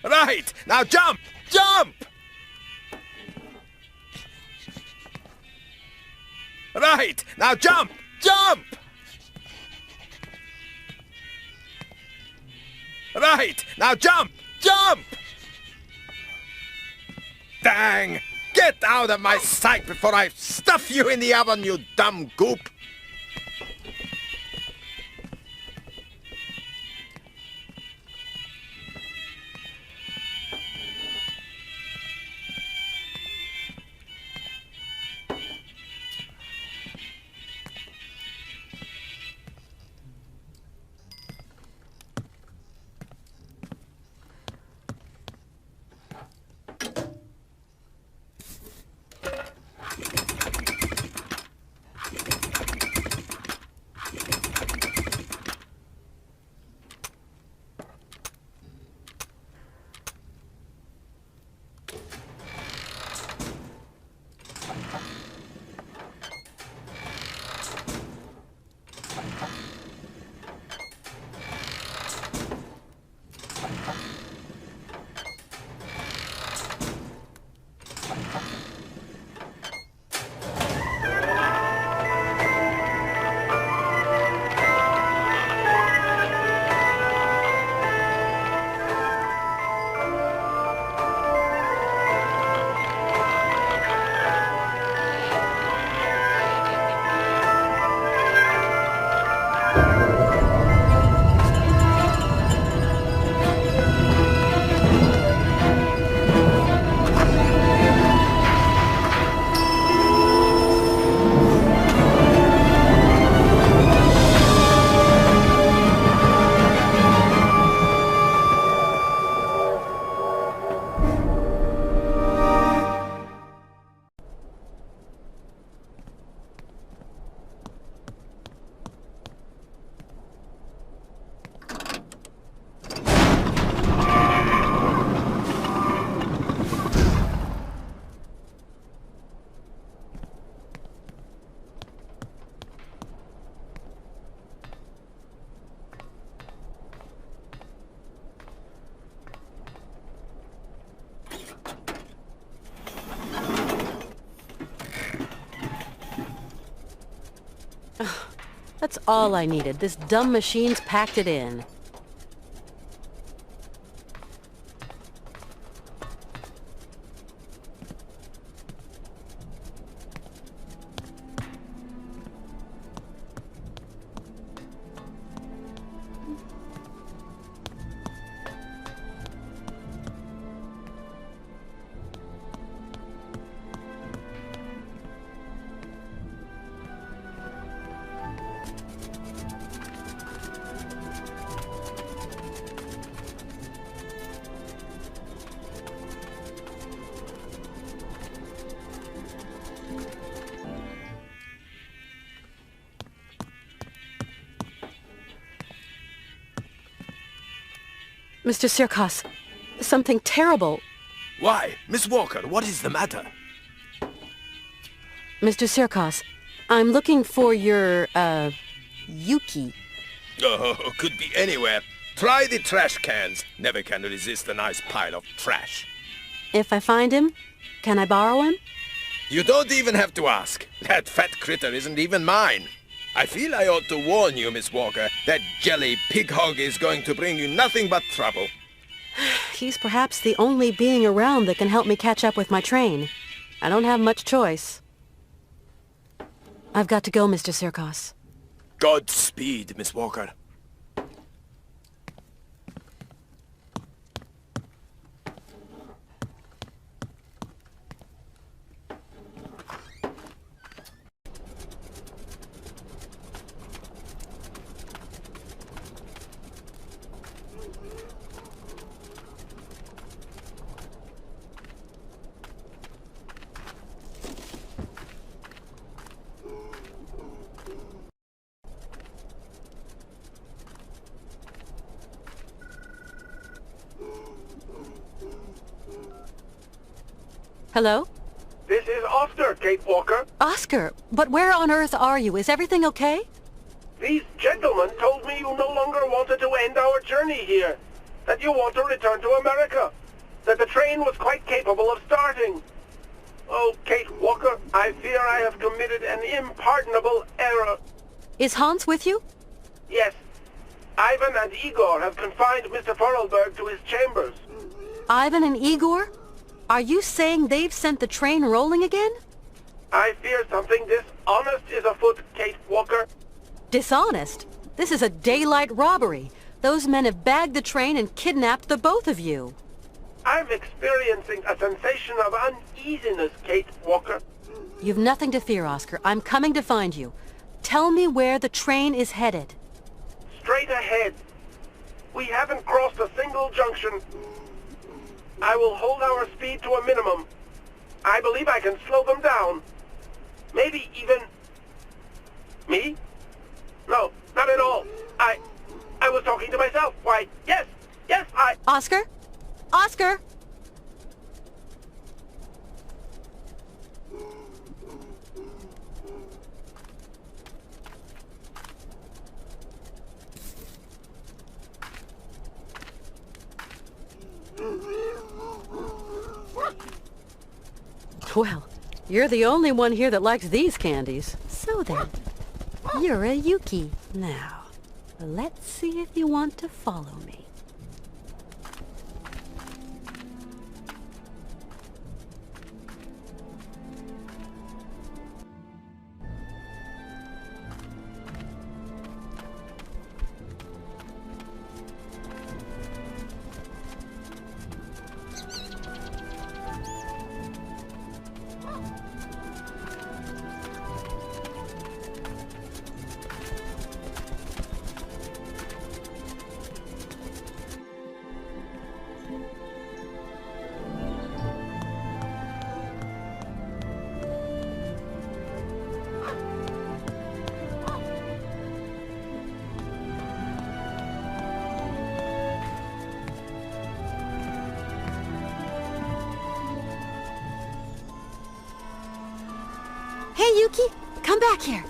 Speaker 14: Right! Now jump! Jump! Right! Now jump! Jump! Right! Now jump! Jump! Dang! Get out of my sight before I stuff you in the oven, you dumb goop!
Speaker 12: That's all I needed. This dumb machine's packed it in. Mr. Sirkos, something terrible.
Speaker 14: Why? Miss Walker, what is the matter?
Speaker 12: Mr. Sirkos, I'm looking for your, Yuki.
Speaker 14: Oh, could be anywhere. Try the trash cans. Never can resist a nice pile of trash.
Speaker 12: If I find him, can I borrow him?
Speaker 14: You don't even have to ask. That fat critter isn't even mine. I feel I ought to warn you, Miss Walker. That jelly pig hog is going to bring you nothing but trouble.
Speaker 12: He's perhaps the only being around that can help me catch up with my train. I don't have much choice. I've got to go, Mr. Sirkos.
Speaker 14: Godspeed, Miss Walker.
Speaker 12: Hello?
Speaker 6: This is Oscar, Kate Walker.
Speaker 12: Oscar, but where on earth are you? Is everything okay?
Speaker 6: These gentlemen told me you no longer wanted to end our journey here. That you want to return to America. That the train was quite capable of starting. Oh, Kate Walker, I fear I have committed an impardonable error.
Speaker 12: Is Hans with you?
Speaker 6: Yes. Ivan and Igor have confined Mr. Vorarlberg to his chambers.
Speaker 12: Ivan and Igor? Are you saying they've sent the train rolling again?
Speaker 6: I fear something dishonest is afoot, Kate Walker.
Speaker 12: Dishonest? This is a daylight robbery. Those men have bagged the train and kidnapped the both of you.
Speaker 6: I'm experiencing a sensation of uneasiness, Kate Walker.
Speaker 12: You've nothing to fear, Oscar. I'm coming to find you. Tell me where the train is headed.
Speaker 6: Straight ahead. We haven't crossed a single junction. I will hold our speed to a minimum. I believe I can slow them down. Maybe even... Me? No, not at all. I was talking to myself. Why, yes,
Speaker 12: Oscar? Oscar? Well, you're the only one here that likes these candies. So then, you're a Yuki. Now, let's see if you want to follow me. Hey, Yuki! Come back here!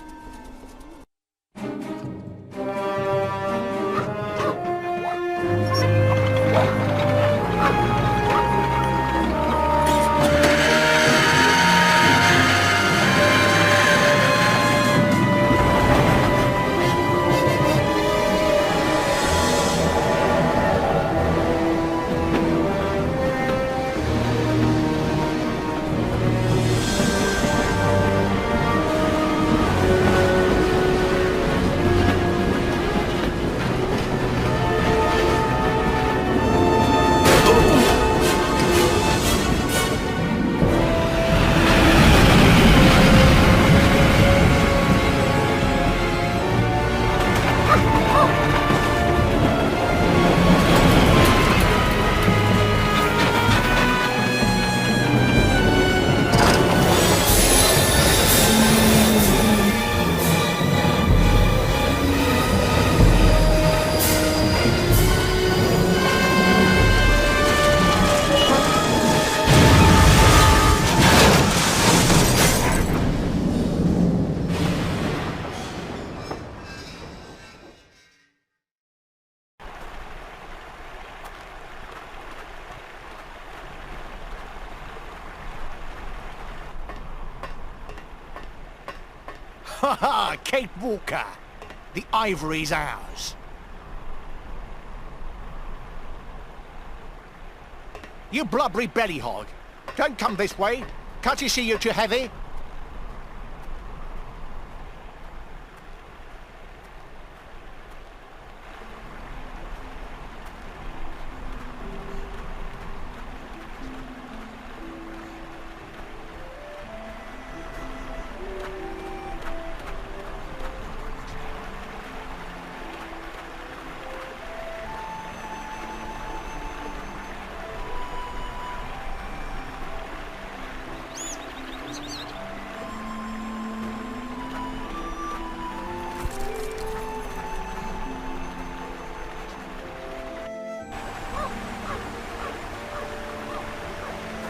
Speaker 11: Ha ha! Kate Walker! The ivory's ours. You blubbery belly hog! Don't come this way! Can't you see you're too heavy?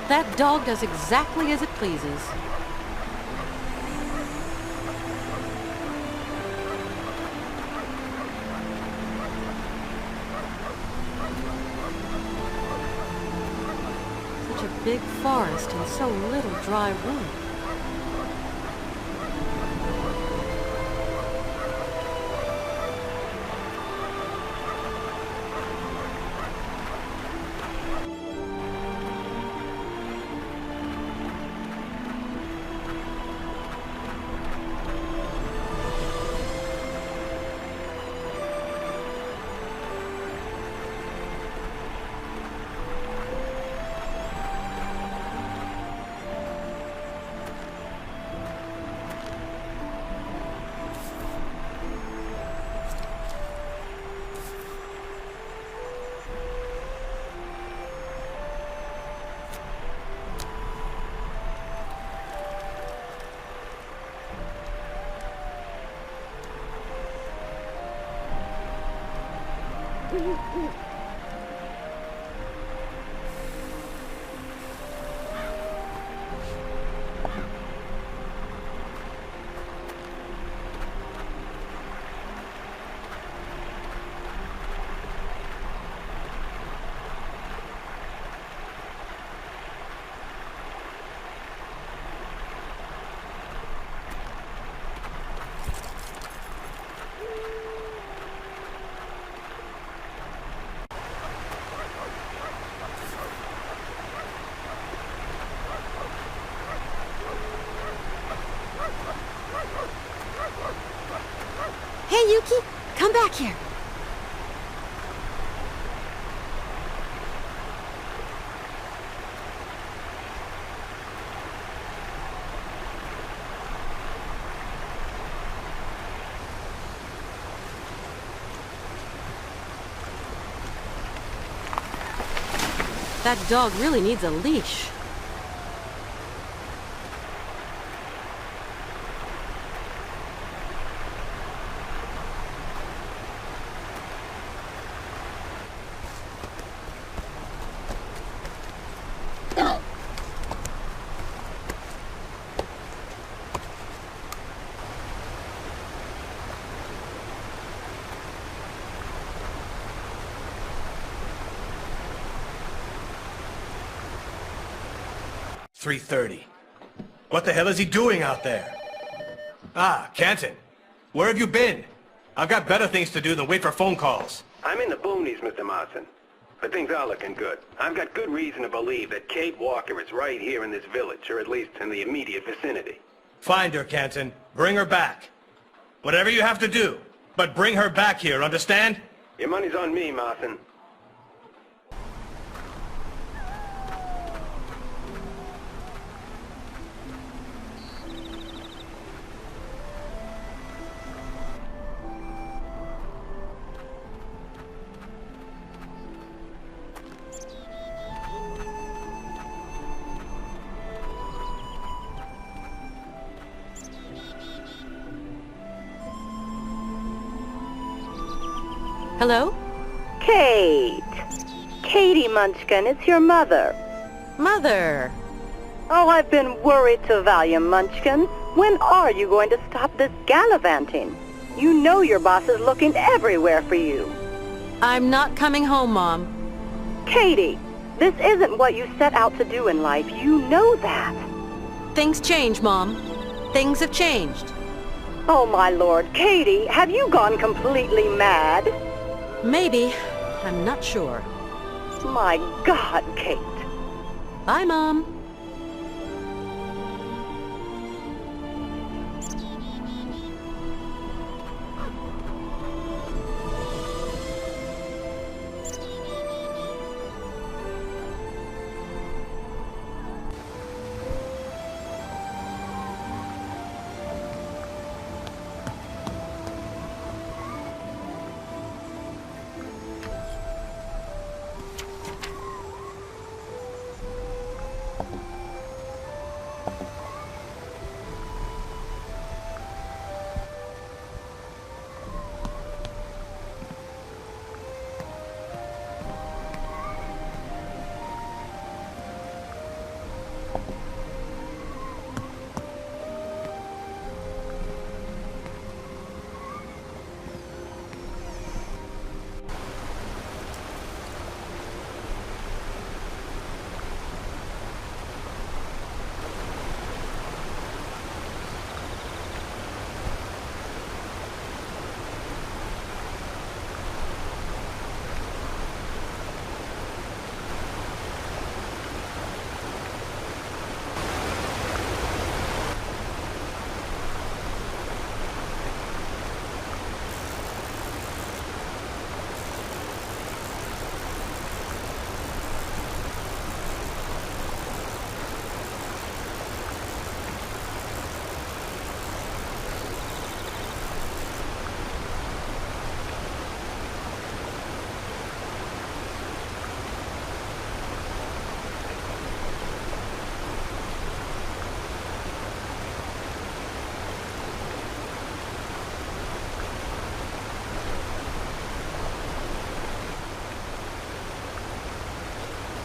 Speaker 12: That dog does exactly as it pleases. Such a big forest and so little dry room.
Speaker 9: Hey, Yuki, come back here.
Speaker 12: That dog really needs a leash.
Speaker 2: .330. What the hell is he doing out there? Ah, Canton. Where have you been? I've got better things to do than wait for phone calls.
Speaker 6: I'm in the boonies, Mr. Marston. But things are looking good. I've got good reason to believe that Kate Walker is right here in this village, or at least in the immediate vicinity.
Speaker 2: Find her, Canton. Bring her back. Whatever you have to do, but bring her back here, understand?
Speaker 6: Your money's on me, Marston.
Speaker 12: Hello?
Speaker 17: Kate. Katie Munchkin, it's your mother.
Speaker 12: Mother!
Speaker 17: Oh, I've been worried to Valium, Munchkin. When are you going to stop this gallivanting? You know your boss is looking everywhere for you.
Speaker 12: I'm not coming home, Mom.
Speaker 17: Katie, this isn't what you set out to do in life. You know that.
Speaker 12: Things change, Mom. Things have changed.
Speaker 17: Oh, my lord. Katie, have you gone completely mad?
Speaker 12: Maybe. I'm not sure.
Speaker 17: My God, Kate.
Speaker 12: Bye, Mom.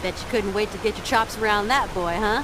Speaker 12: Bet you couldn't wait to get your chops around that boy, huh?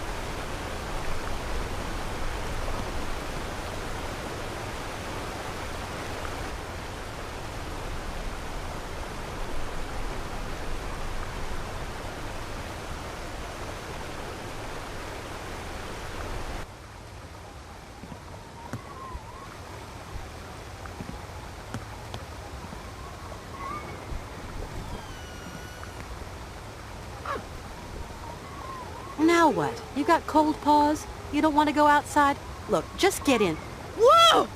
Speaker 12: Now what? You got cold paws? You don't want to go outside? Look, just get in. Whoa!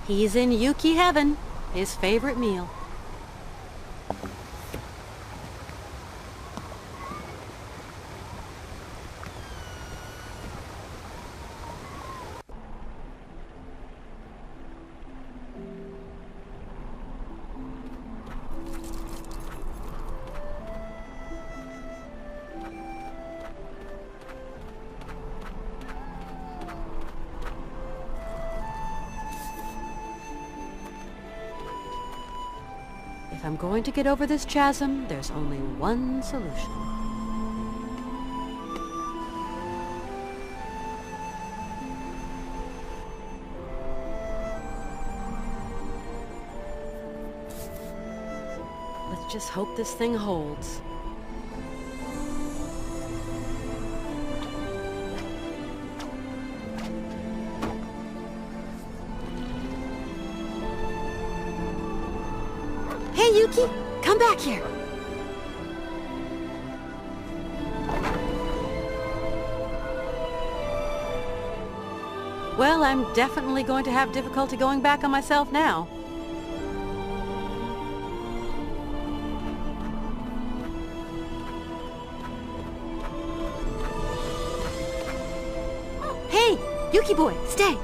Speaker 12: He's in Yuki heaven, his favorite meal. If I'm going to get over this chasm, there's only one solution. Let's just hope this thing holds. Hey, Yuki! Come back here! Well, I'm definitely going to have difficulty going back on myself now. Hey! Yuki boy, stay!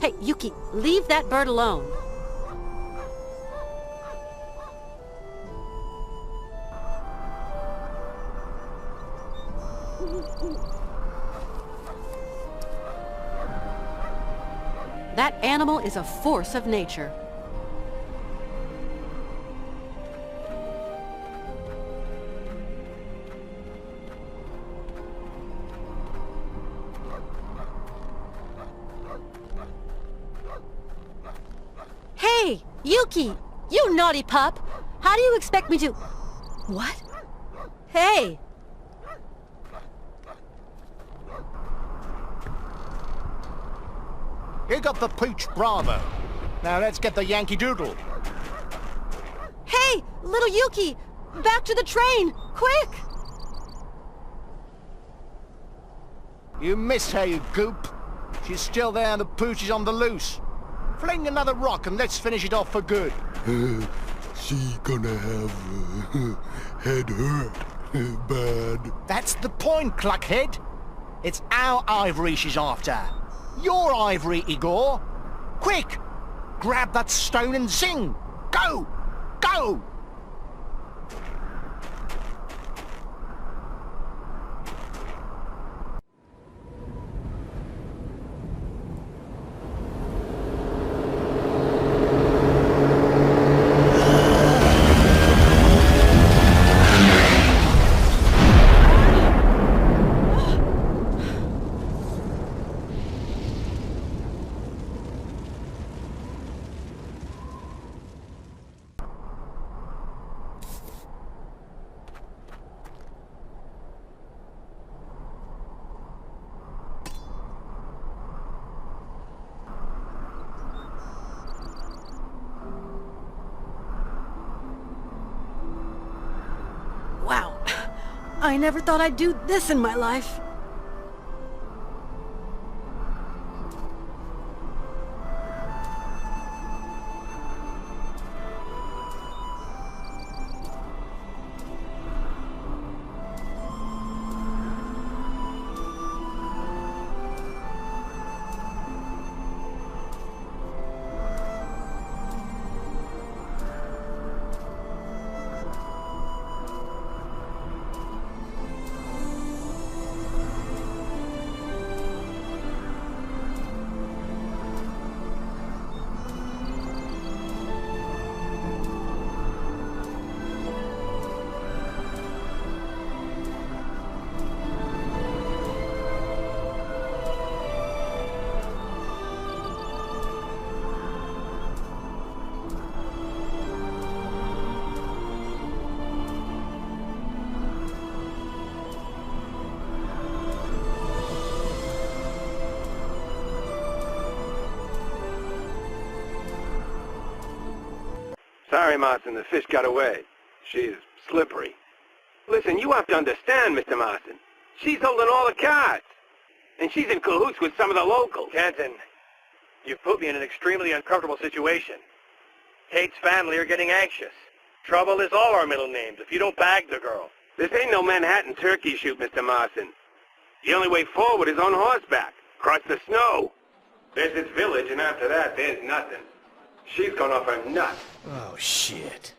Speaker 12: Hey, Yuki, leave that bird alone. That animal is a force of nature. Hey, Yuki! You naughty pup! How do you expect me to... What? Hey!
Speaker 11: You got the pooch Bravo. Now let's get the Yankee Doodle.
Speaker 12: Hey, little Yuki! Back to the train! Quick!
Speaker 11: You missed her, you goop. She's still there and the pooch is on the loose. Fling another rock and let's finish it off for good.
Speaker 13: She gonna have head hurt bad.
Speaker 11: That's the point, Cluckhead. It's our ivory she's after. Your ivory, Igor. Quick! Grab that stone and zing! Go! Go!
Speaker 12: Wow. I never thought I'd do this in my life.
Speaker 6: Sorry, Marston, the fish got away. She's slippery. Listen, you have to understand, Mr. Marston. She's holding all the cards. And she's in cahoots with some of the locals.
Speaker 2: Canton, you've put me in an extremely uncomfortable situation. Kate's family are getting anxious. Trouble is all our middle names if you don't bag the girl.
Speaker 6: This ain't no Manhattan turkey shoot, Mr. Marston. The only way forward is on horseback, across the snow. There's this village, and after that, there's nothing. She's gone off her nuts.
Speaker 2: Oh, shit.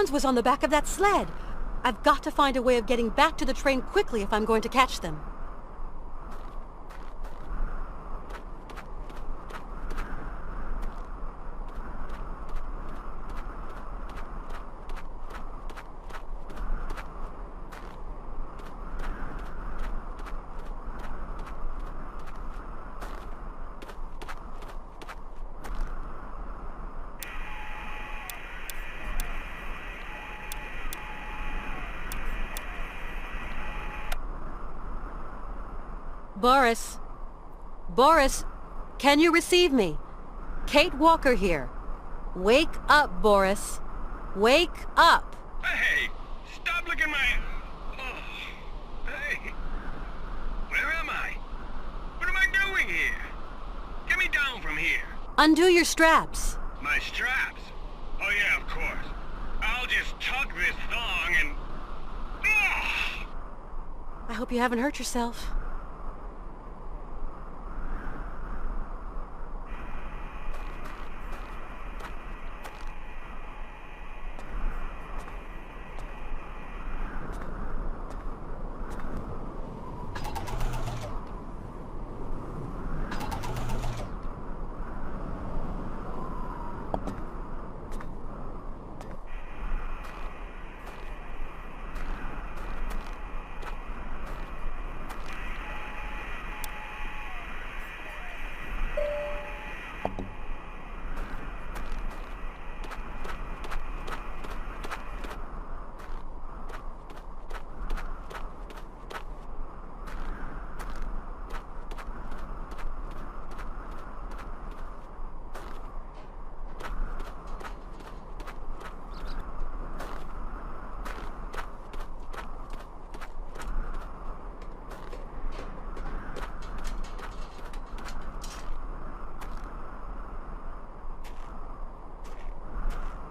Speaker 12: friend was on the back of that sled. I've got to find a way of getting back to the train quickly if I'm going to catch them. Boris? Boris, can you receive me? Kate Walker here. Wake up, Boris. Wake up!
Speaker 18: Hey! Stop looking my... Oh. Hey! Where am I? What am I doing here? Get me down from here.
Speaker 12: Undo your straps.
Speaker 18: My straps? Oh yeah, of course. I'll just tug this thong and... Oh!
Speaker 12: I hope you haven't hurt yourself.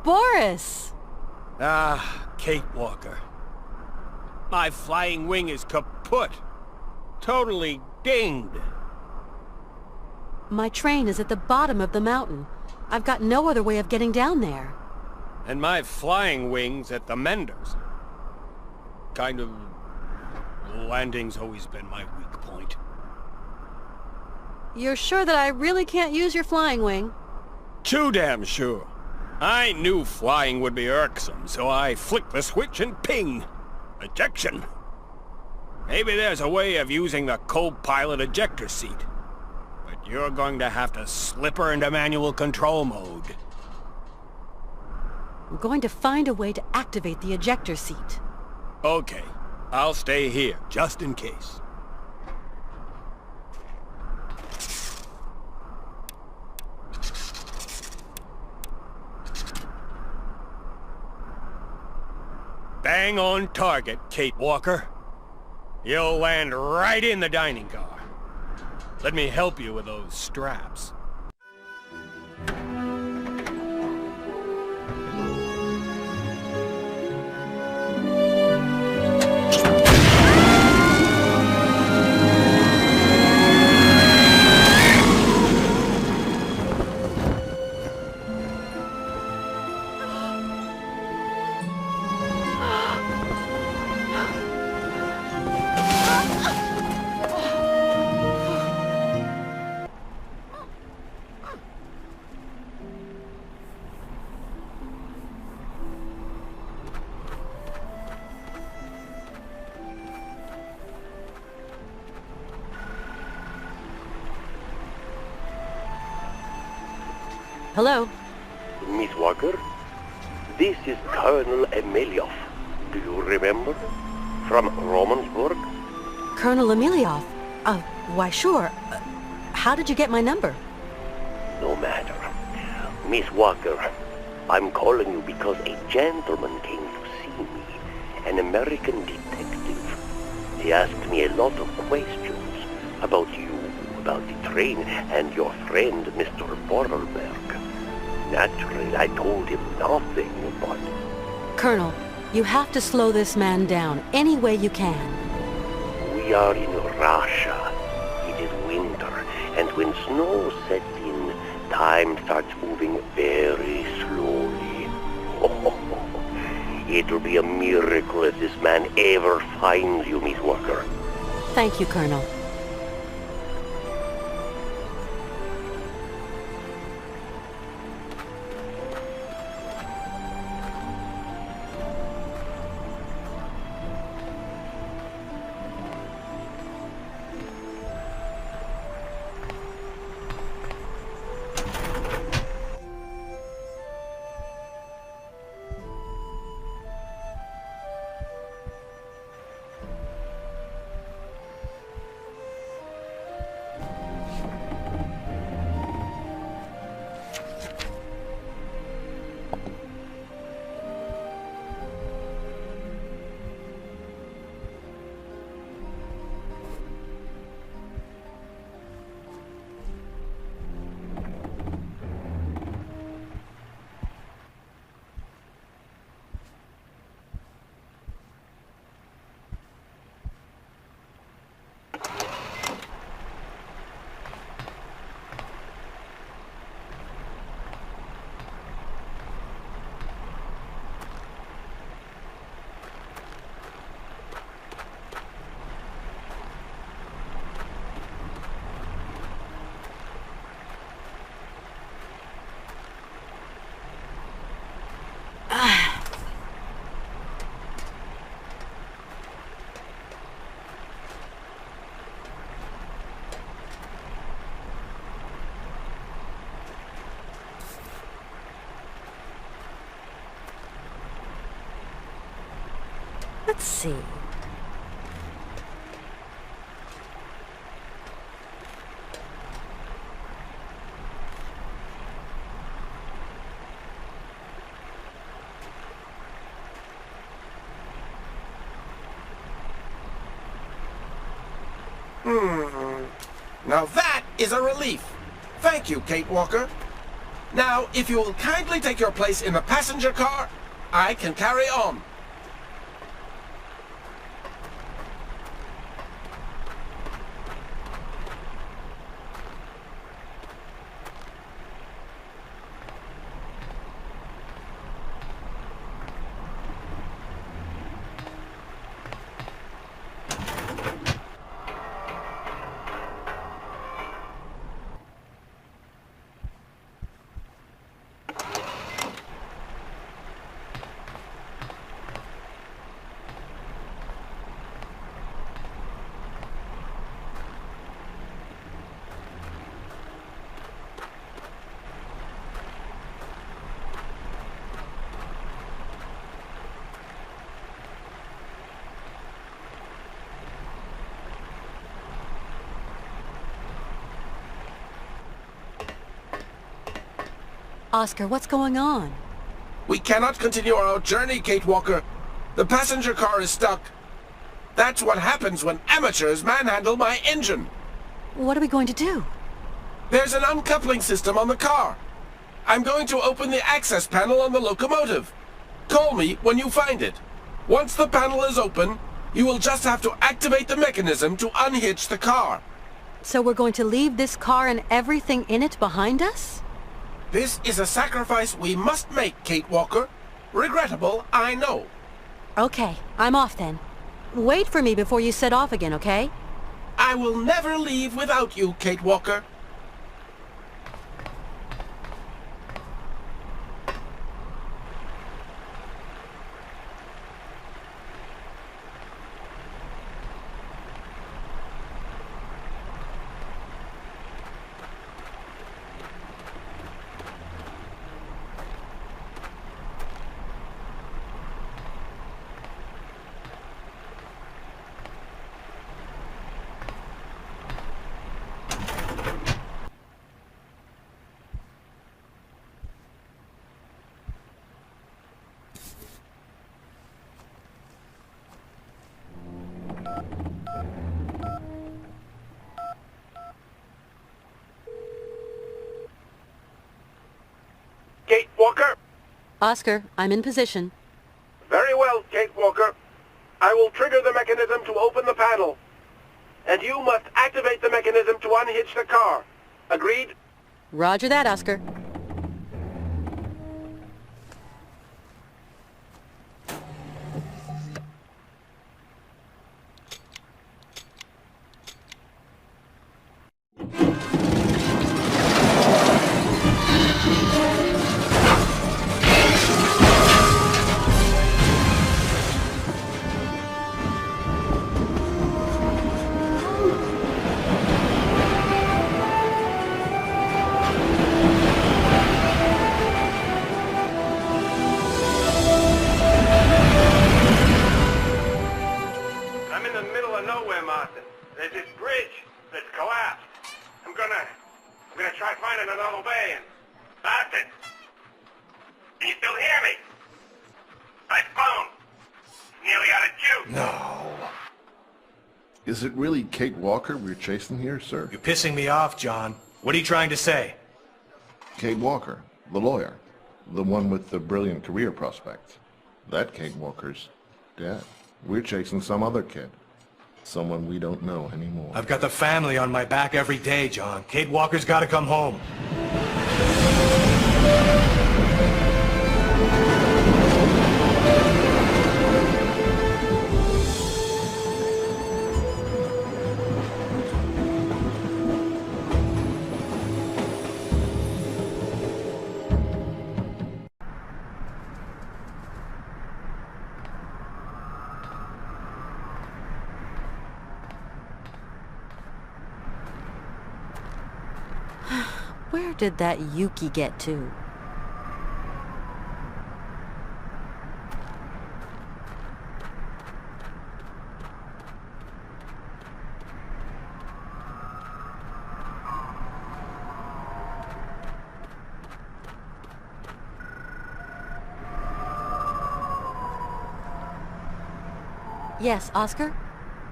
Speaker 12: Boris!
Speaker 2: Ah, Kate Walker. My flying wing is kaput. Totally dinged.
Speaker 12: My train is at the bottom of the mountain. I've got no other way of getting down there.
Speaker 2: And my flying wing's at the menders. Kind of... landing's always been my weak point.
Speaker 12: You're sure that I really can't use your flying wing?
Speaker 2: Too damn sure. I knew flying would be irksome, so I flicked the switch and ping! Ejection! Maybe there's a way of using the co-pilot ejector seat. But you're going to have to slip her into manual control mode.
Speaker 12: I'm going to find a way to activate the ejector seat.
Speaker 2: Okay, I'll stay here, just in case. Bang on target, Kate Walker. You'll land right in the dining car. Let me help you with those straps.
Speaker 12: Hello?
Speaker 19: Miss Walker, this is Colonel Emilioff. Do you remember? From Romansburg?
Speaker 12: Colonel Emilioff? Why sure. How did you get my number?
Speaker 19: No matter. Miss Walker, I'm calling you because a gentleman came to see me, an American detective. He asked me a lot of questions about you, about the train, and your friend, Mr. Vorarlberg. Naturally, I told him nothing, but...
Speaker 12: Colonel, you have to slow this man down any way you can.
Speaker 19: We are in Russia. It is winter, and when snow sets in, time starts moving very slowly. It'll be a miracle if this man ever finds you, Miss Walker.
Speaker 12: Thank you, Colonel. Let's see.
Speaker 1: Now that is a relief. Thank you, Kate Walker. Now, if you will kindly take your place in the passenger car, I can carry on.
Speaker 12: Oscar, what's going on?
Speaker 1: We cannot continue our journey, Kate Walker. The passenger car is stuck. That's what happens when amateurs manhandle my engine.
Speaker 12: What are we going to do?
Speaker 1: There's an uncoupling system on the car. I'm going to open the access panel on the locomotive. Call me when you find it. Once the panel is open, you will just have to activate the mechanism to unhitch the car.
Speaker 12: So we're going to leave this car and everything in it behind us?
Speaker 1: This is a sacrifice we must make, Kate Walker. Regrettable, I know.
Speaker 12: Okay, I'm off then. Wait for me before you set off again, okay?
Speaker 1: I will never leave without you, Kate Walker. Kate Walker?
Speaker 12: Oscar, I'm in position.
Speaker 6: Very well, Kate Walker. I will trigger the mechanism to open the panel. And you must activate the mechanism to unhitch the car. Agreed?
Speaker 12: Roger that, Oscar.
Speaker 6: I'm in the middle of nowhere, Martin. There's this bridge that's collapsed. I'm gonna try finding another way and... Martin! Can you still hear me? My phone! Nearly out of juice!
Speaker 16: No. Is it really Kate Walker we're chasing here, sir?
Speaker 2: You're pissing me off, John. What are you trying to say?
Speaker 16: Kate Walker, the lawyer. The one with the brilliant career prospects. That Kate Walker's dead. We're chasing some other kid. Someone we don't know anymore.
Speaker 2: I've got the family on my back every day, John. Kate Walker's got to come home.
Speaker 12: Where did that Yuki get to? Yes, Oscar?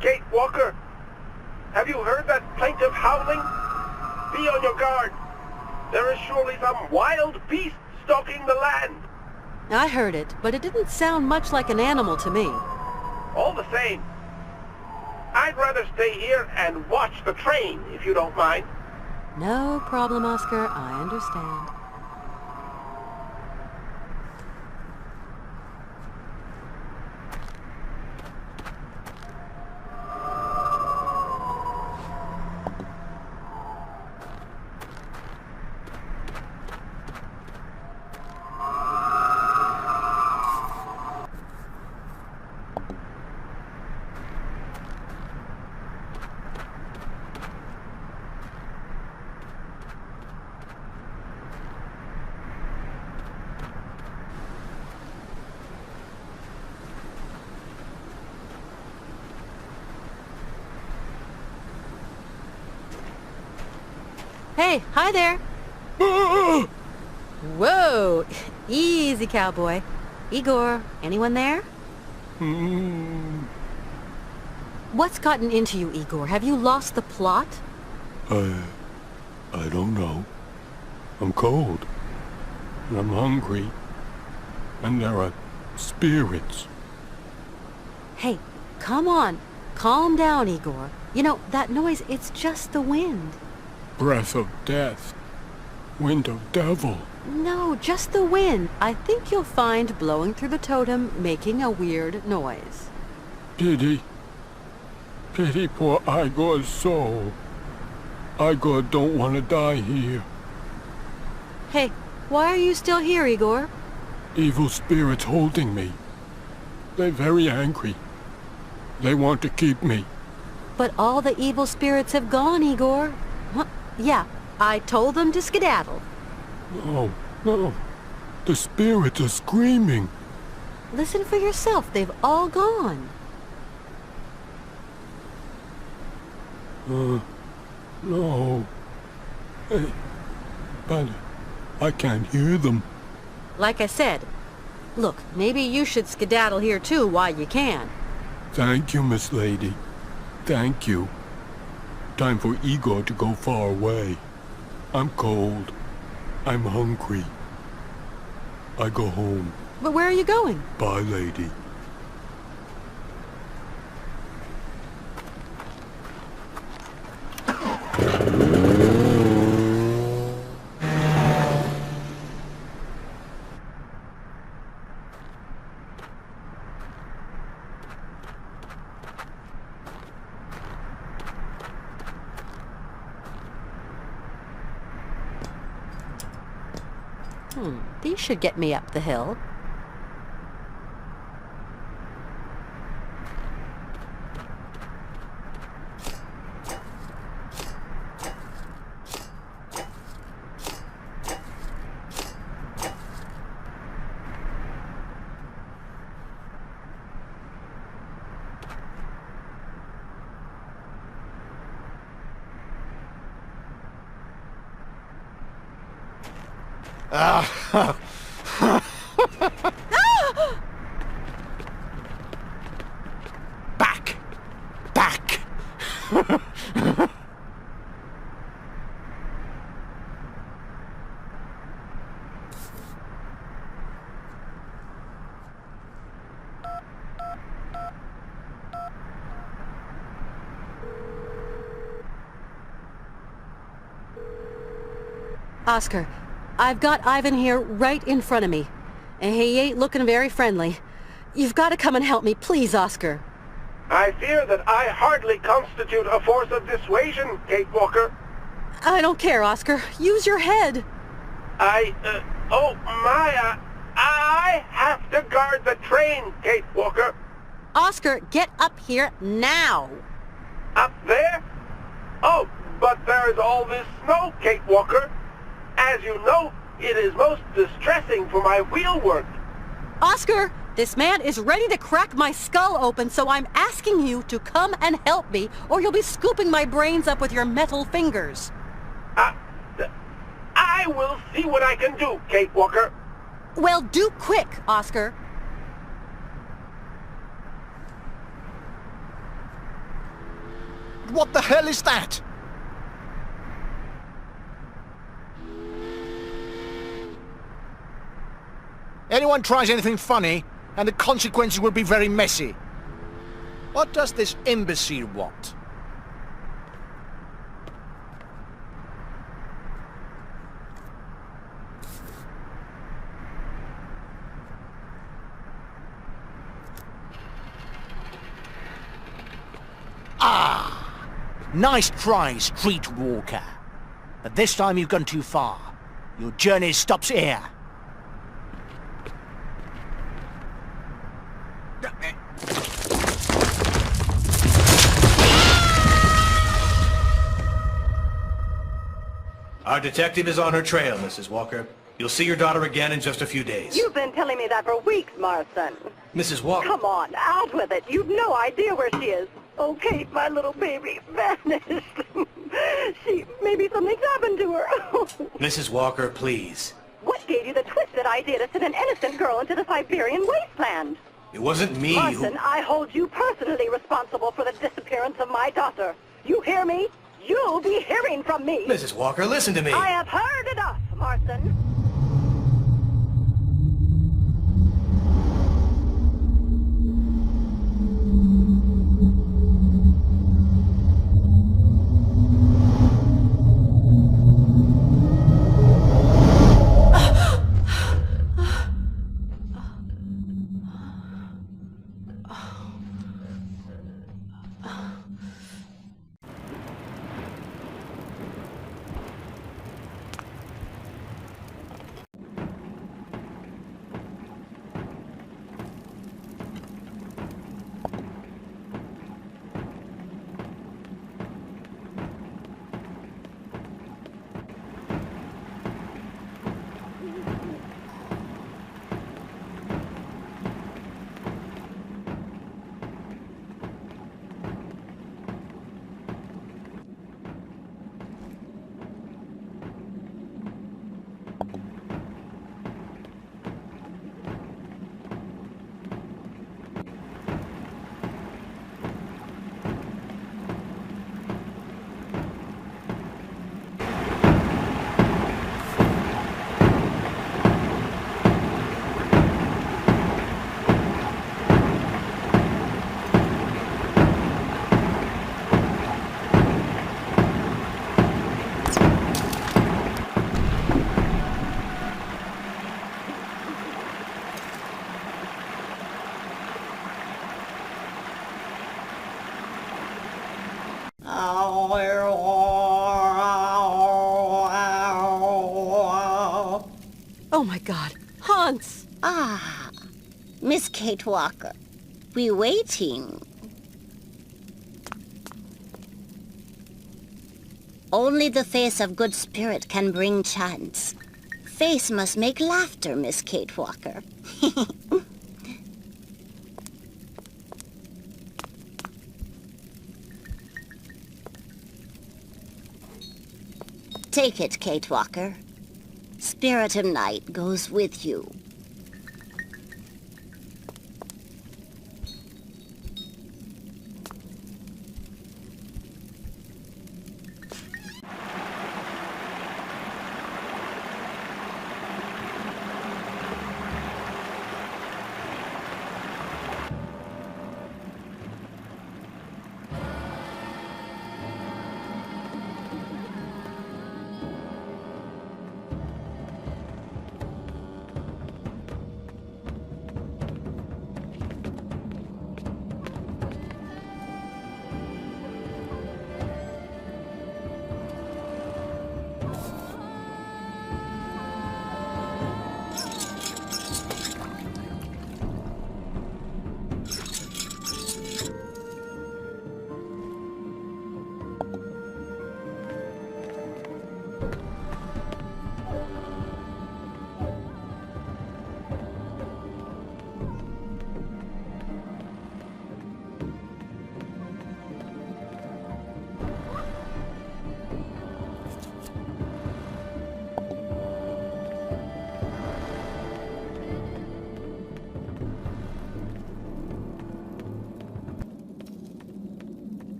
Speaker 6: Kate Walker! Have you heard that plaintive howling? Be on your guard. There is surely some wild beast stalking the land.
Speaker 12: I heard it, but it didn't sound much like an animal to me.
Speaker 6: All the same, I'd rather stay here and watch the train, if you don't mind.
Speaker 12: No problem, Oscar. I understand. Hey, hi there. Whoa, easy, cowboy. Igor, anyone there? What's gotten into you, Igor? Have you lost the plot?
Speaker 13: I don't know. I'm cold. And I'm hungry. And there are spirits.
Speaker 12: Hey, come on. Calm down, Igor. You know, that noise, it's just the wind.
Speaker 13: Breath of death. Wind of devil.
Speaker 12: No, just the wind. I think you'll find blowing through the totem making a weird noise.
Speaker 13: Pity. Pity poor Igor's soul. Igor don't want to die here.
Speaker 12: Hey, why are you still here, Igor?
Speaker 13: Evil spirits holding me. They're very angry. They want to keep me.
Speaker 12: But all the evil spirits have gone, Igor. Huh? Yeah, I told them to skedaddle.
Speaker 13: No, no. The spirits are screaming.
Speaker 12: Listen for yourself. They've all gone.
Speaker 13: No. Hey, but I can't hear them.
Speaker 12: Like I said, look, maybe you should skedaddle here too while you can.
Speaker 13: Thank you, Miss Lady. Thank you. Time for Igor to go far away. I'm cold. I'm hungry. I go home.
Speaker 12: But where are you going?
Speaker 13: Bye, lady.
Speaker 12: These should get me up the hill.
Speaker 11: Back! Back!
Speaker 12: Oscar, I've got Ivan here right in front of me. And he ain't looking very friendly. You've got to come and help me, please, Oscar.
Speaker 6: I fear that I hardly constitute a force of dissuasion, Kate Walker.
Speaker 12: I don't care, Oscar. Use your head.
Speaker 6: I have to guard the train, Kate Walker.
Speaker 12: Oscar, get up here now.
Speaker 6: Up there? Oh, but there is all this snow, Kate Walker. As you know, it is most distressing for my wheelwork.
Speaker 12: Oscar, this man is ready to crack my skull open, so I'm asking you to come and help me, or you'll be scooping my brains up with your metal fingers.
Speaker 6: I will see what I can do, Kate Walker.
Speaker 12: Well, do quick, Oscar.
Speaker 11: What the hell is that? Anyone tries anything funny, and the consequences will be very messy. What does this imbecile want? Ah! Nice try, streetwalker. But this time you've gone too far. Your journey stops here.
Speaker 2: Our detective is on her trail, Mrs. Walker. You'll see your daughter again in just a few days.
Speaker 17: You've been telling me that for weeks, Marston.
Speaker 2: Mrs. Walker...
Speaker 17: Come on, out with it. You've no idea where she is. Oh, Kate, my little baby, vanished. Maybe something's happened to her.
Speaker 2: Mrs. Walker, please.
Speaker 17: What gave you the twisted idea to send an innocent girl into the Siberian wasteland?
Speaker 2: It wasn't me
Speaker 17: Marston, I hold you personally responsible for the disappearance of my daughter. You hear me? You'll be hearing from me.
Speaker 2: Mrs. Walker, listen to me.
Speaker 17: I have heard enough, Marston.
Speaker 12: Oh my God, Hans!
Speaker 20: Ah, Miss Kate Walker, we waiting. Only the face of good spirit can bring chance. Face must make laughter, Miss Kate Walker. Take it, Kate Walker. spirit of night goes with you.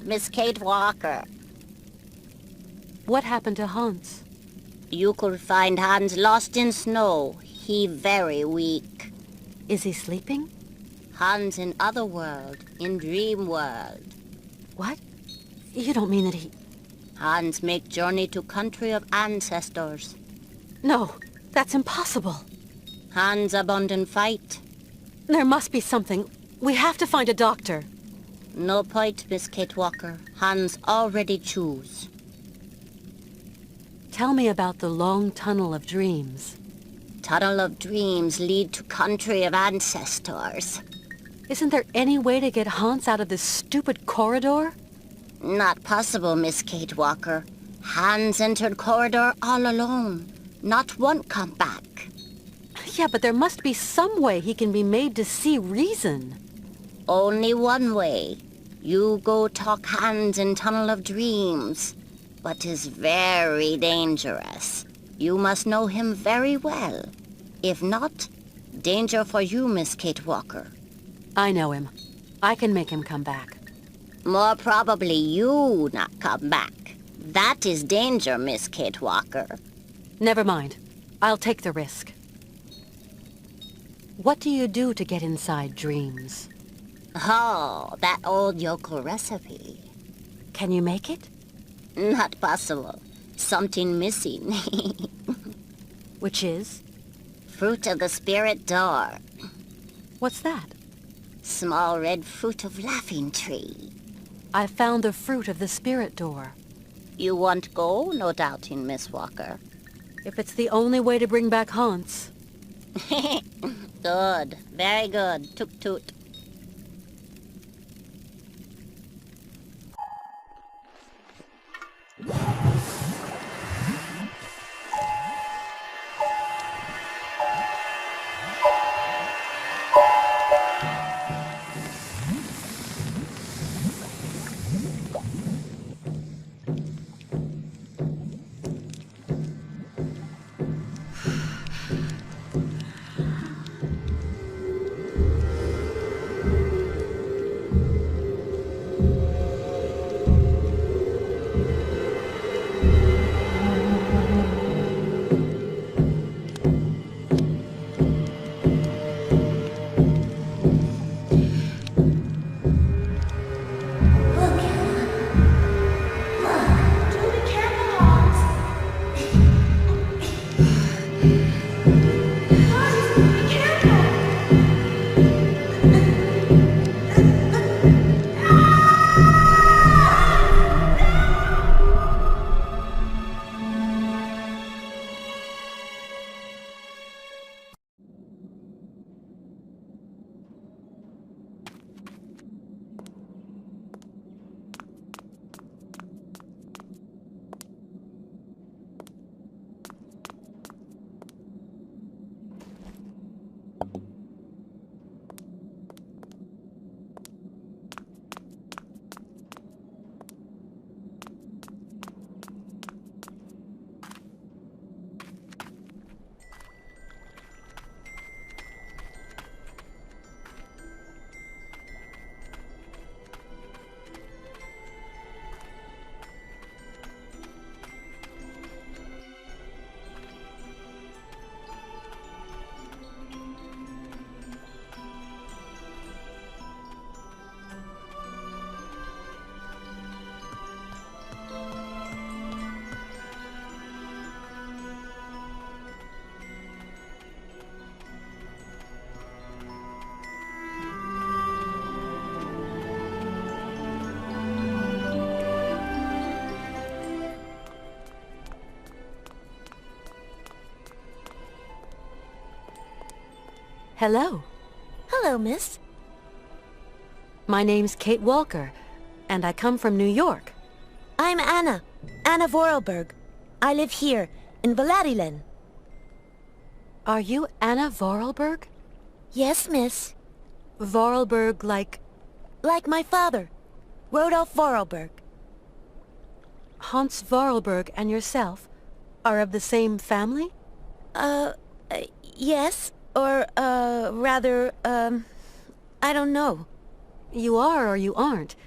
Speaker 20: Miss Kate Walker.
Speaker 12: What happened to Hans?
Speaker 20: You could find Hans lost in snow. He very weak.
Speaker 12: Is he sleeping?
Speaker 20: Hans in other world, in dream world.
Speaker 12: What? You don't mean that he...
Speaker 20: Hans make journey to country of ancestors.
Speaker 12: No, that's impossible.
Speaker 20: Hans abandon fight.
Speaker 12: There must be something. We have to find a doctor.
Speaker 20: No point, Miss Kate Walker. Hans already choose.
Speaker 12: Tell me about the long tunnel of dreams.
Speaker 20: Tunnel of dreams lead to country of ancestors.
Speaker 12: Isn't there any way to get Hans out of this stupid corridor?
Speaker 20: Not possible, Miss Kate Walker. Hans entered corridor all alone. Not one come back.
Speaker 12: Yeah, but there must be some way he can be made to see reason.
Speaker 20: Only one way. You go talk Hans in Tunnel of Dreams. But is very dangerous. You must know him very well. If not, danger for you, Miss Kate Walker.
Speaker 12: I know him. I can make him come back.
Speaker 20: More probably you not come back. That is danger, Miss Kate Walker.
Speaker 12: Never mind. I'll take the risk. What do you do to get inside dreams?
Speaker 20: Oh, that old yokel recipe.
Speaker 12: Can you make it?
Speaker 20: Not possible. Something missing.
Speaker 12: Which is?
Speaker 20: Fruit of the spirit door.
Speaker 12: What's that?
Speaker 20: Small red fruit of laughing tree.
Speaker 12: I found the fruit of the spirit door.
Speaker 20: You want go? No doubting, Miss Walker.
Speaker 12: If it's the only way to bring back Hans.
Speaker 20: Good. Very good. Toot toot.
Speaker 12: Hello.
Speaker 9: Hello, miss.
Speaker 12: My name's Kate Walker, and I come from New York.
Speaker 9: I'm Anna. Anna Vorarlberg. I live here, in Valerilen.
Speaker 12: Are you Anna Vorarlberg?
Speaker 9: Yes, miss.
Speaker 12: Vorarlberg like...
Speaker 9: Like my father, Rodolf Vorarlberg.
Speaker 12: Hans Vorarlberg and yourself are of the same family?
Speaker 9: Yes. Or, rather, I don't know.
Speaker 12: You are or you aren't.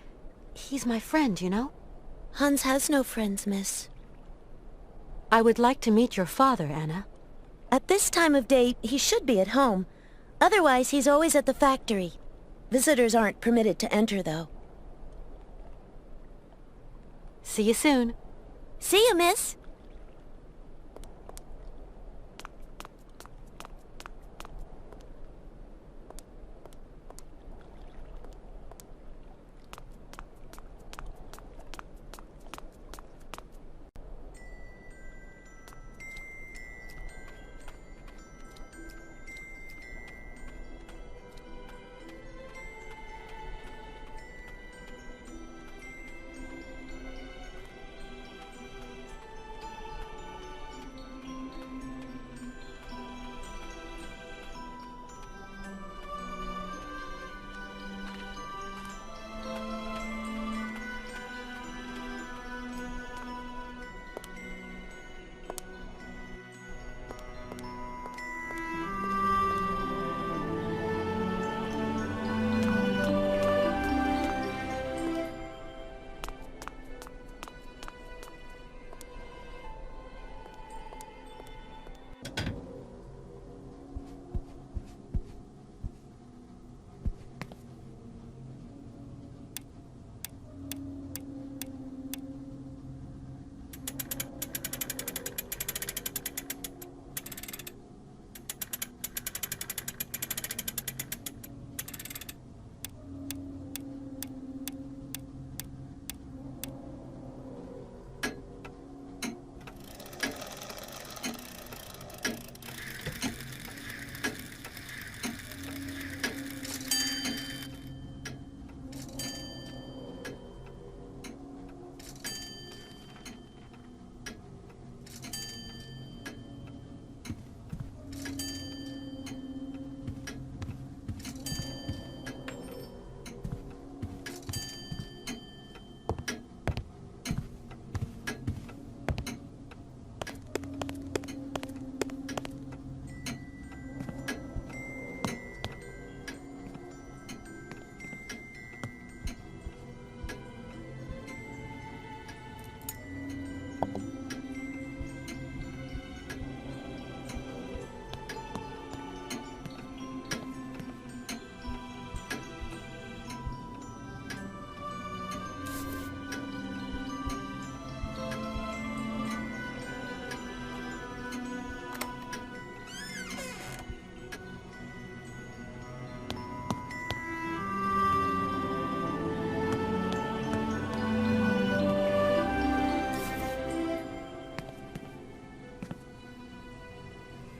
Speaker 12: He's my friend, you know?
Speaker 9: Hans has no friends, miss.
Speaker 12: I would like to meet your father, Anna.
Speaker 9: At this time of day, he should be at home. Otherwise, he's always at the factory. Visitors aren't permitted to enter, though.
Speaker 12: See you soon.
Speaker 9: See you, miss.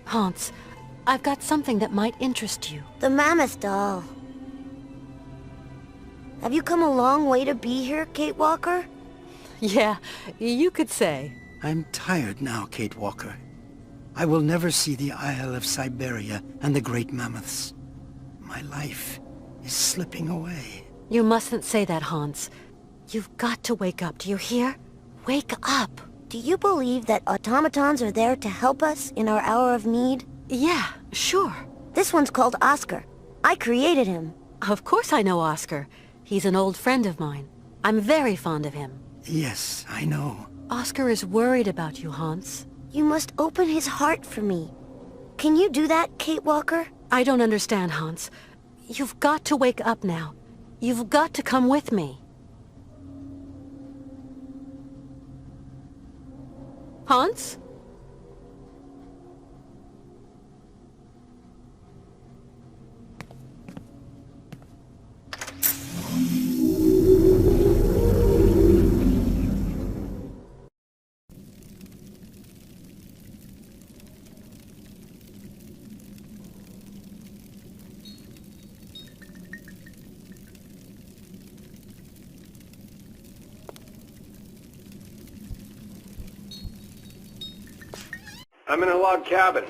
Speaker 12: Hans, I've got something that might interest you.
Speaker 9: The mammoth doll. Have you come a long way to be here, Kate Walker?
Speaker 12: Yeah, you could say.
Speaker 4: I'm tired now, Kate Walker. I will never see the Isle of Siberia and the great mammoths. My life is slipping away.
Speaker 12: You mustn't say that, Hans. You've got to wake up, do you hear? Wake up!
Speaker 9: Do you believe that automatons are there to help us in our hour of need?
Speaker 12: Yeah, sure.
Speaker 9: This one's called Oscar. I created him.
Speaker 12: Of course I know Oscar. He's an old friend of mine. I'm very fond of him.
Speaker 4: Yes, I know.
Speaker 12: Oscar is worried about you, Hans.
Speaker 9: You must open his heart for me. Can you do that, Kate Walker?
Speaker 12: I don't understand, Hans. You've got to wake up now. You've got to come with me. Hans?
Speaker 6: I'm in a log cabin.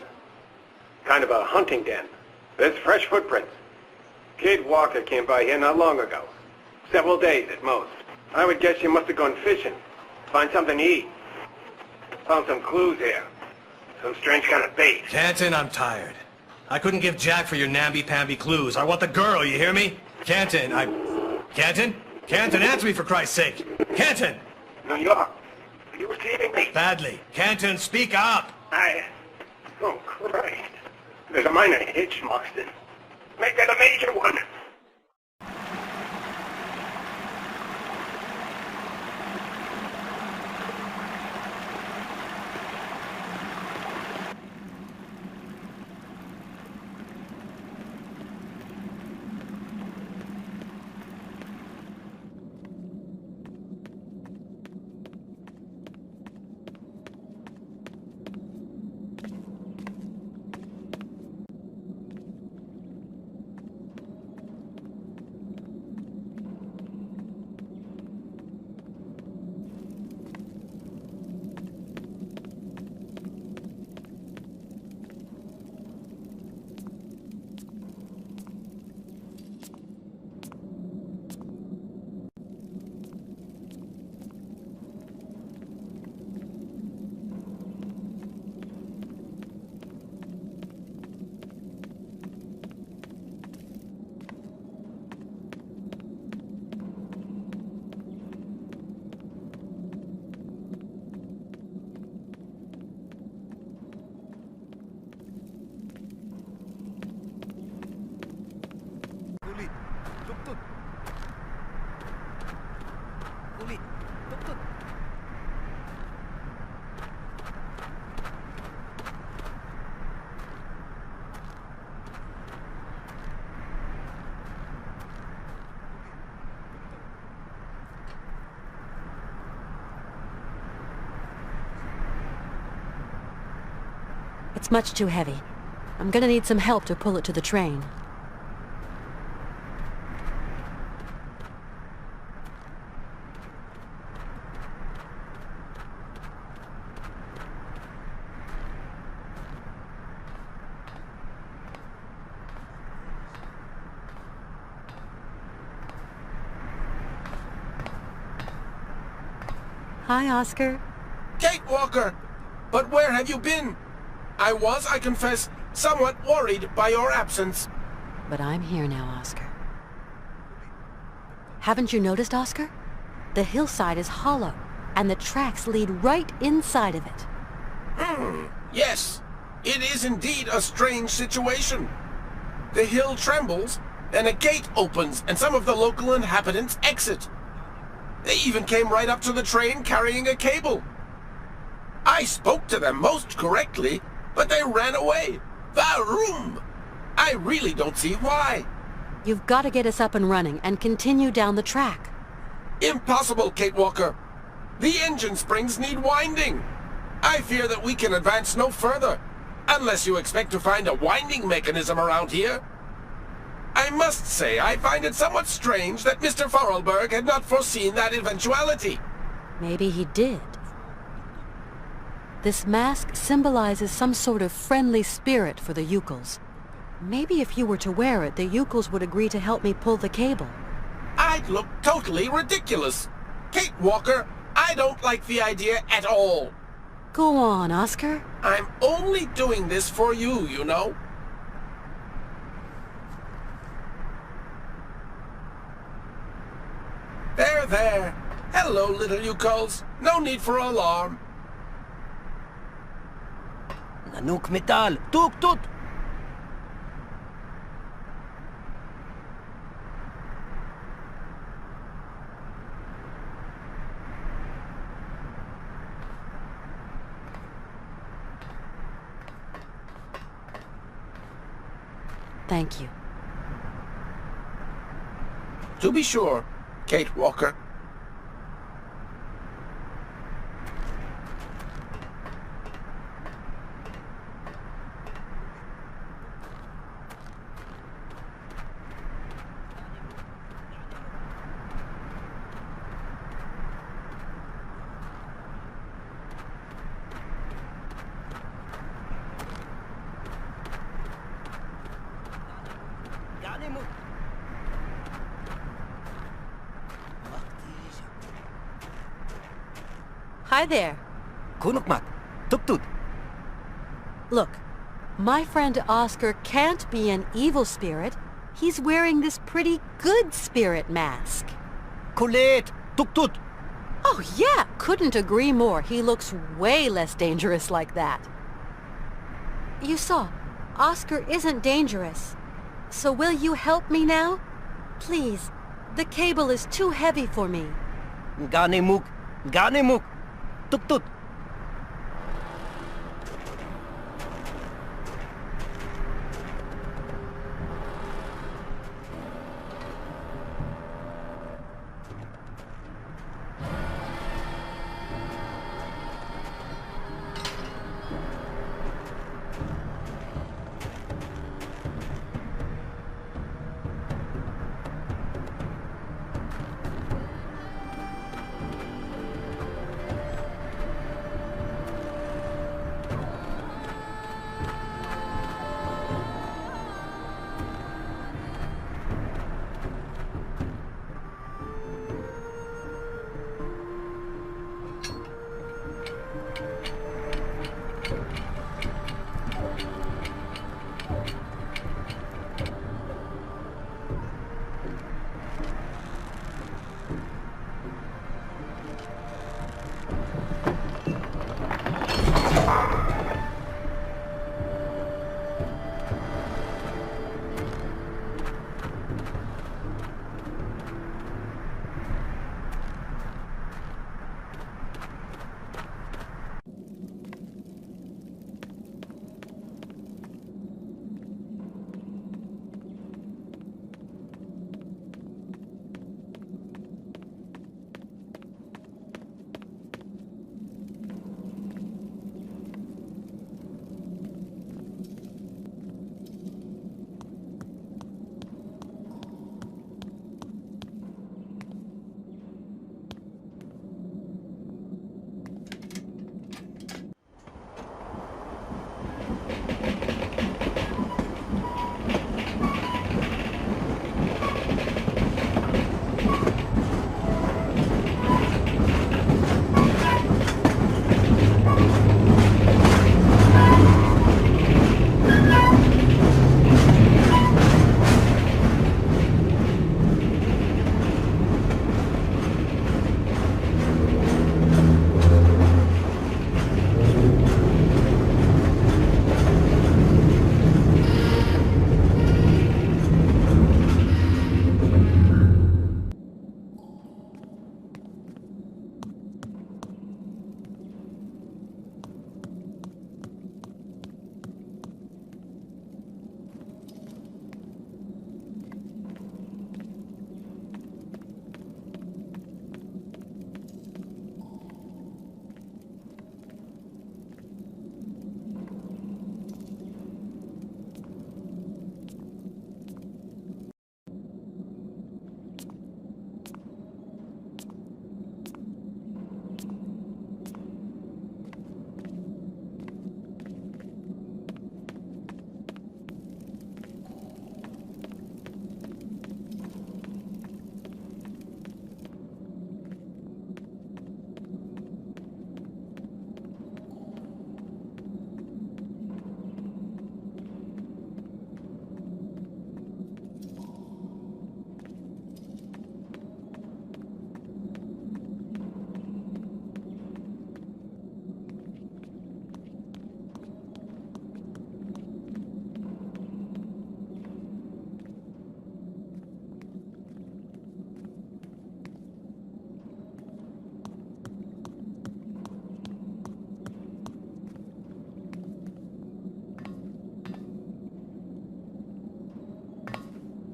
Speaker 6: Kind of a hunting den. There's fresh footprints. Kate Walker came by here not long ago. Several days at most. I would guess she must have gone fishing. Find something to eat. Found some clues here. Some strange kind of bait.
Speaker 2: Canton, I'm tired. I couldn't give Jack for your namby-pamby clues. I want the girl, you hear me? Canton, Canton? Canton, answer me for Christ's sake! Canton!
Speaker 6: New York, are you receiving me?
Speaker 2: Badly. Canton, speak up!
Speaker 6: Oh, Christ. There's a minor hitch, Marston. Make that a major one.
Speaker 12: It's much too heavy. I'm gonna need some help to pull it to the train. Hi, Oscar.
Speaker 1: Kate Walker! But where have you been? I confess, somewhat worried by your absence.
Speaker 12: But I'm here now, Oscar. Haven't you noticed, Oscar? The hillside is hollow, and the tracks lead right inside of it.
Speaker 1: Yes. It is indeed a strange situation. The hill trembles, and a gate opens, and some of the local inhabitants exit. They even came right up to the train carrying a cable. I spoke to them most correctly, but they ran away. Varoom! I really don't see why.
Speaker 12: You've got to get us up and running and continue down the track.
Speaker 1: Impossible, Kate Walker. The engine springs need winding. I fear that we can advance no further, unless you expect to find a winding mechanism around here. I must say, I find it somewhat strange that Mr. Forelberg had not foreseen that eventuality.
Speaker 12: Maybe he did. This mask symbolizes some sort of friendly spirit for the Yukels. Maybe if you were to wear it, the Yukels would agree to help me pull the cable.
Speaker 1: I'd look totally ridiculous. Kate Walker, I don't like the idea at all.
Speaker 12: Go on, Oscar.
Speaker 1: I'm only doing this for you, you know. There. Hello, little Yukels. No need for alarm.
Speaker 14: Nanook metal, tuk tut!
Speaker 12: Thank you.
Speaker 1: To be sure, Kate Walker.
Speaker 12: Hi there.
Speaker 14: Kunukmak, tuktut.
Speaker 12: Look, my friend Oscar can't be an evil spirit. He's wearing this pretty good spirit mask.
Speaker 21: kulit, tuk-tut.
Speaker 12: Oh yeah, couldn't agree more. He looks way less dangerous like that. You saw, Oscar isn't dangerous. So will you help me now? Please, the cable is too heavy for me.
Speaker 21: Ganemuk, tuk-tut.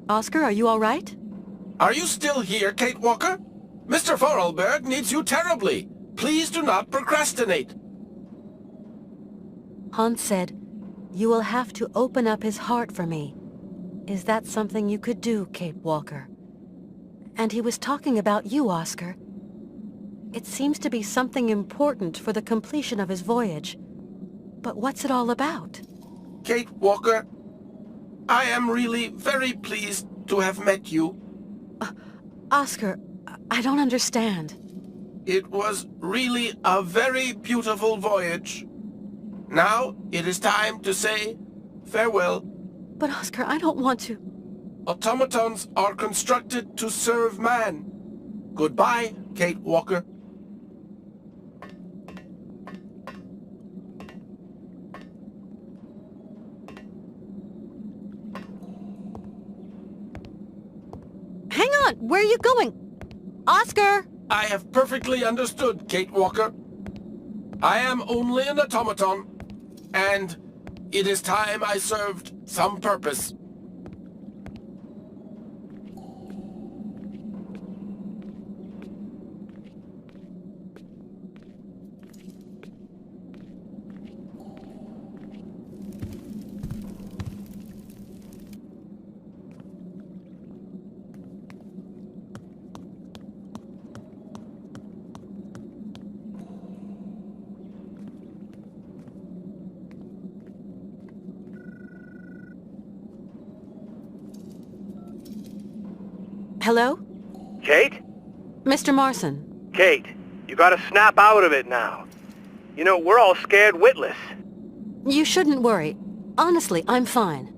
Speaker 12: Oscar, are you all right?
Speaker 1: Are you still here, Kate Walker? Mr. Vorarlberg needs you terribly. Please do not procrastinate.
Speaker 12: Hans said, you will have to open up his heart for me. Is that something you could do, Kate Walker? And he was talking about you, Oscar. It seems to be something important for the completion of his voyage. But what's it all about?
Speaker 1: Kate Walker, I am really very pleased to have met you.
Speaker 12: Oscar, I don't understand.
Speaker 1: It was really a very beautiful voyage. Now it is time to say farewell.
Speaker 12: But Oscar, I don't want to.
Speaker 1: Automatons are constructed to serve man. Goodbye, Kate Walker.
Speaker 12: Hang on! Where are you going? Oscar!
Speaker 1: I have perfectly understood, Kate Walker. I am only an automaton, and it is time I served some purpose.
Speaker 12: Hello?
Speaker 2: Kate?
Speaker 12: Mr. Marson.
Speaker 2: Kate, you gotta snap out of it now. You know, we're all scared witless.
Speaker 12: You shouldn't worry. Honestly, I'm fine.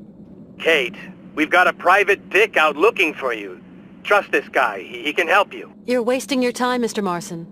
Speaker 2: Kate, we've got a private dick out looking for you. Trust this guy. He can help you.
Speaker 12: You're wasting your time, Mr. Marson.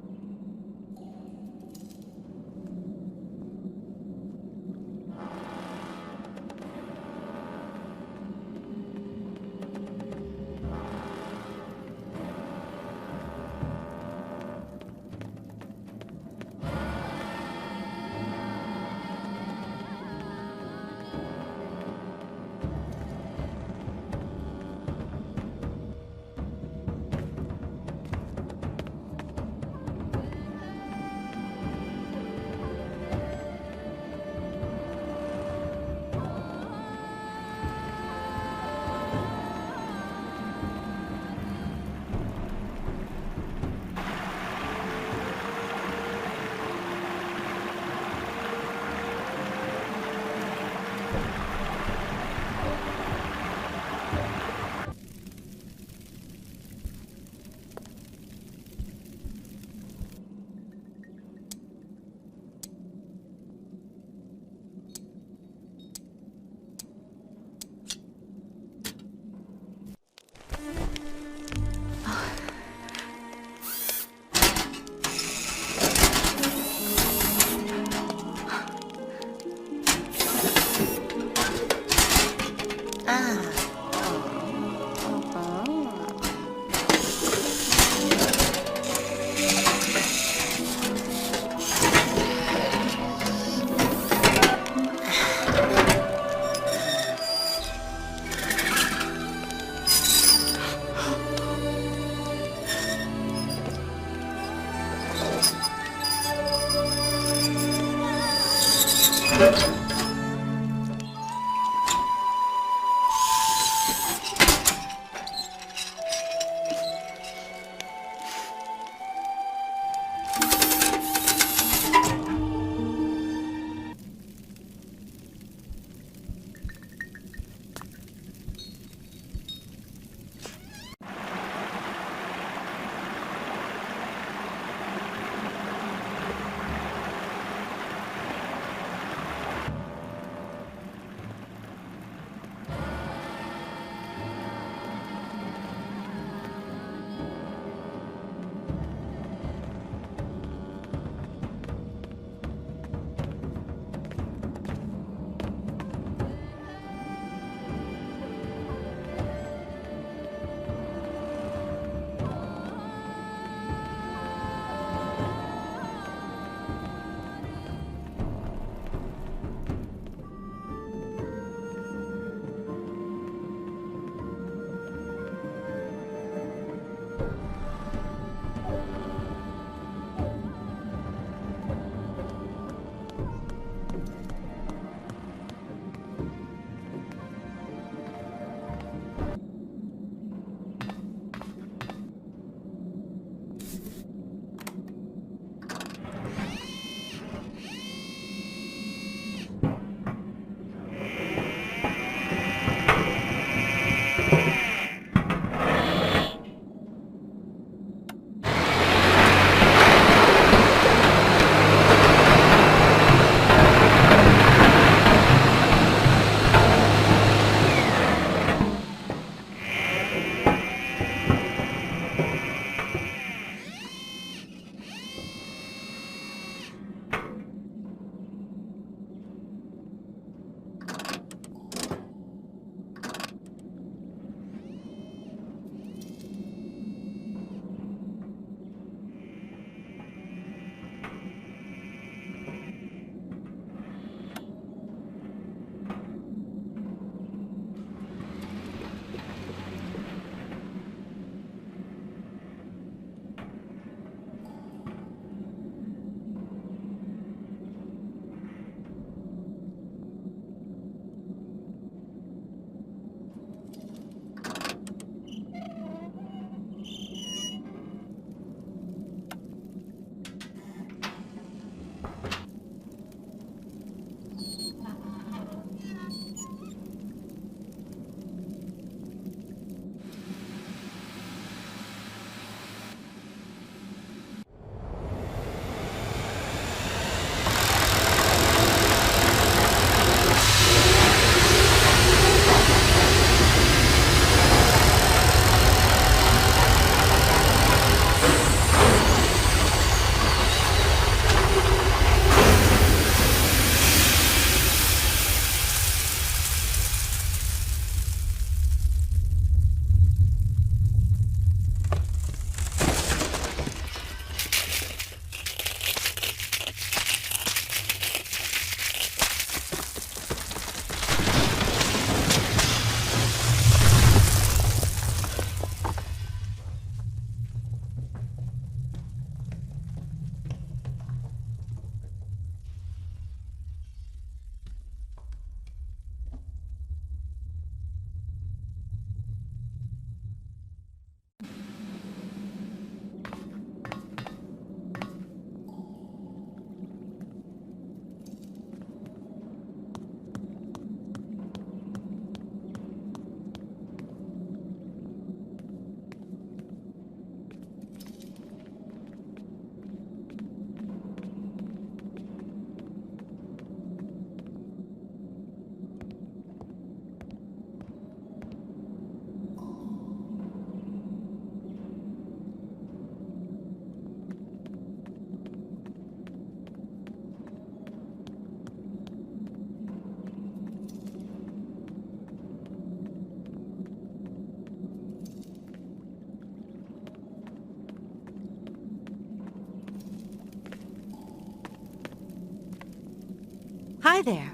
Speaker 12: Hi there.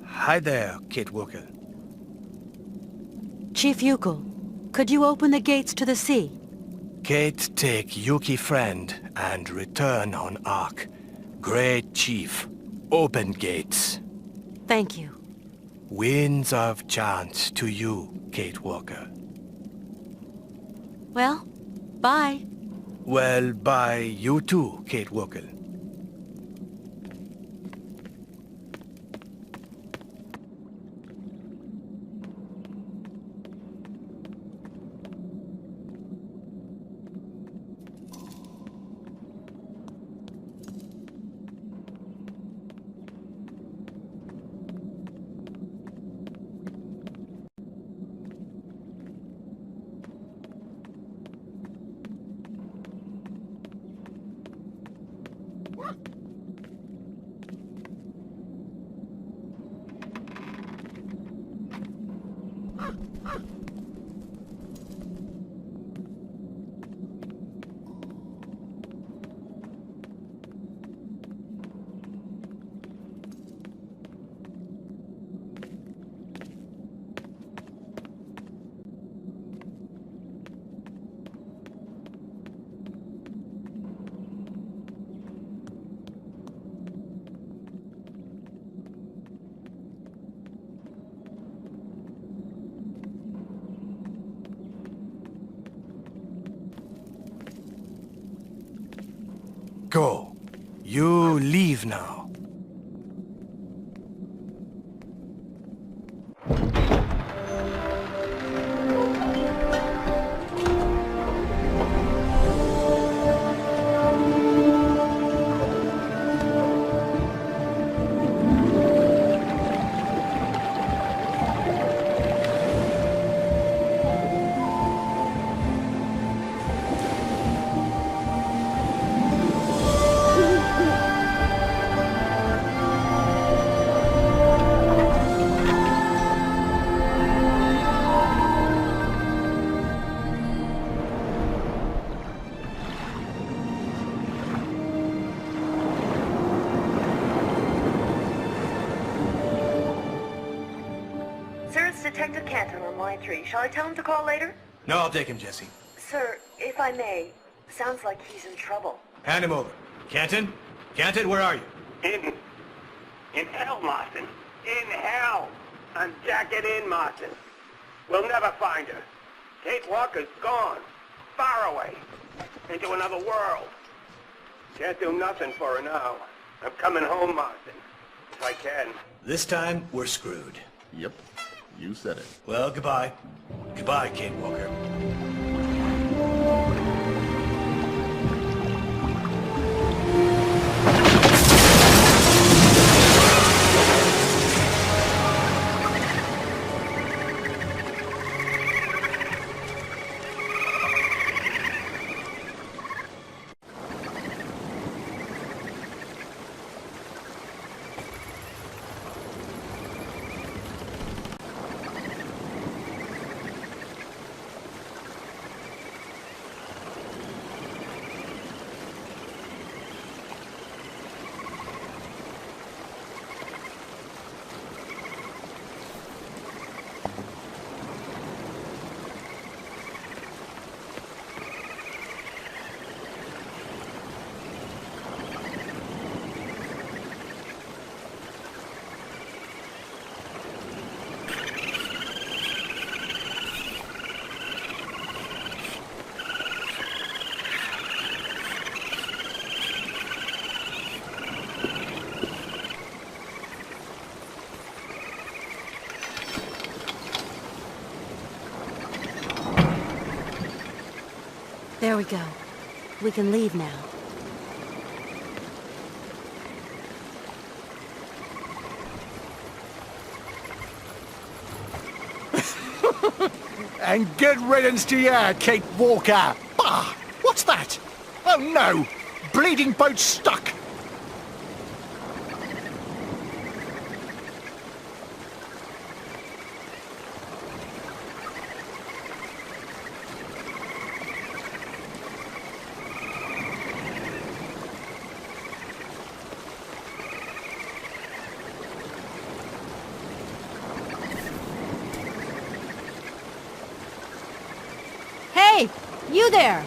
Speaker 2: Hi there, Kate Walker.
Speaker 12: Chief Yukul, could you open the gates to the sea?
Speaker 2: Kate, take Yuki friend and return on Ark. Great Chief, open gates.
Speaker 12: Thank you.
Speaker 2: Winds of chance to you, Kate Walker.
Speaker 12: Well, bye.
Speaker 2: Well, bye you too, Kate Walker. Go. You leave now.
Speaker 8: Sir, it's Detective Canton on line 3. Shall I tell him to call later?
Speaker 2: No, I'll take him, Jesse.
Speaker 8: Sir, if I may, sounds like he's in trouble.
Speaker 2: Hand him over. Canton? Canton, where are you?
Speaker 6: In hell, Marston. In hell. And jack it in, Marston. We'll never find her. Kate Walker's gone. Far away. Into another world. Can't do nothing for her now. I'm coming home, Marston. If I can.
Speaker 2: This time, we're screwed.
Speaker 16: Yep. You said it.
Speaker 2: Well, goodbye. Goodbye, Kate Walker.
Speaker 12: There we go. We can leave now.
Speaker 11: And good riddance to you, Kate Walker. Bah! What's that? Oh no! Bleeding boat stuck!
Speaker 12: You there!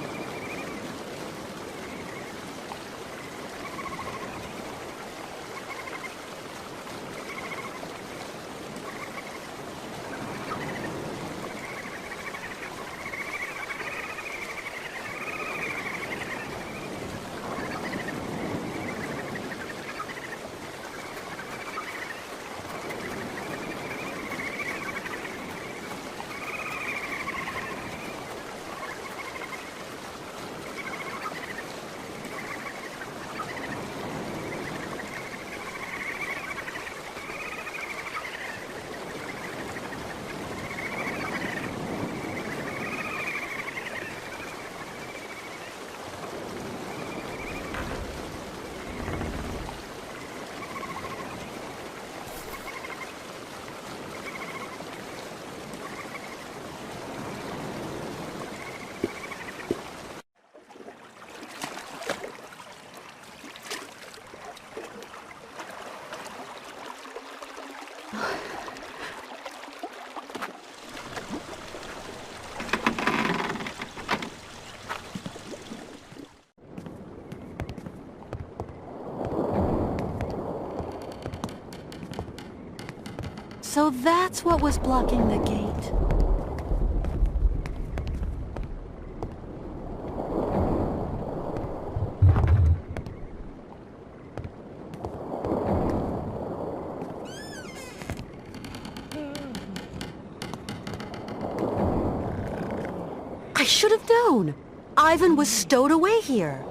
Speaker 12: So that's what was blocking the gate. I should have known. Ivan was stowed away here.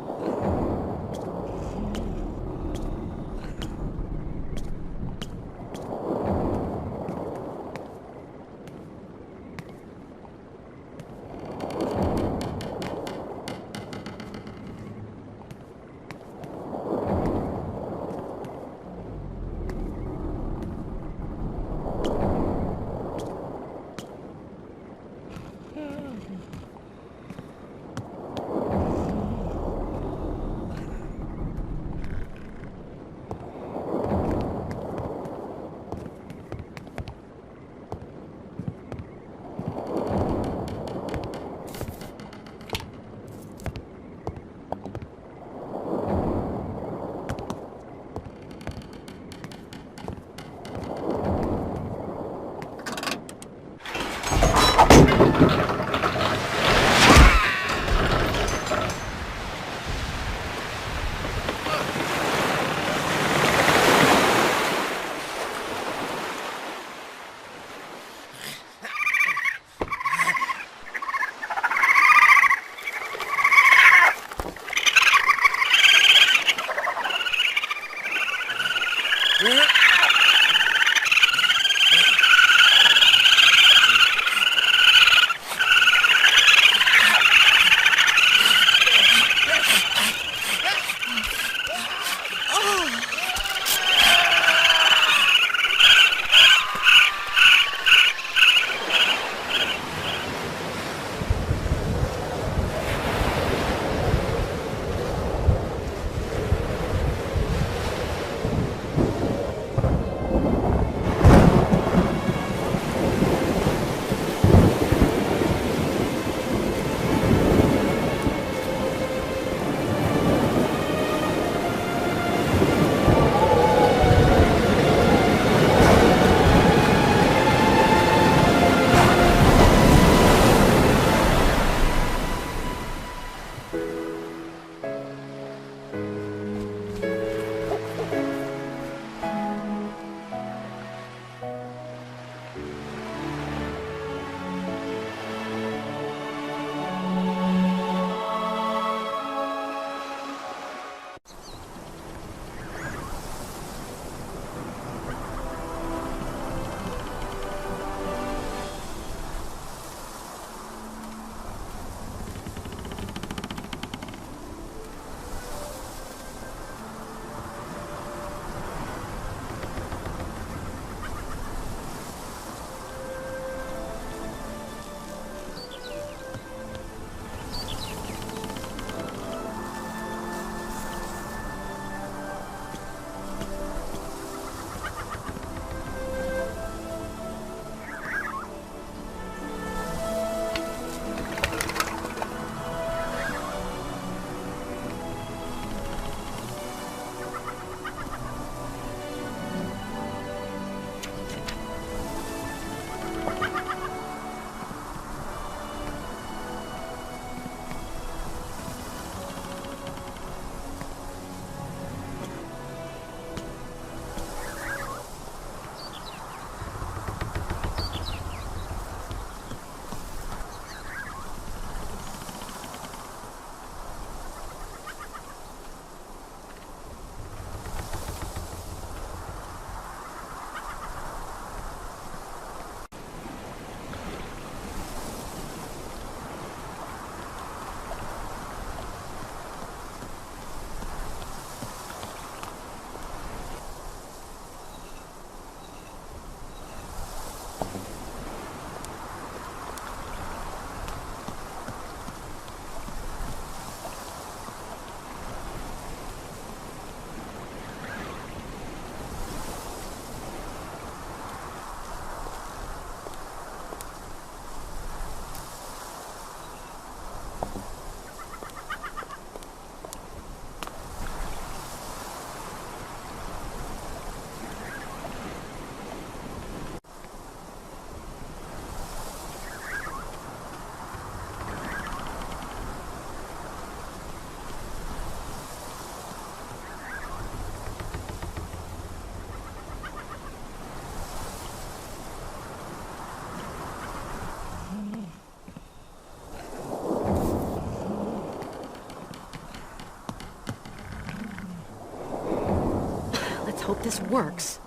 Speaker 12: hope this works.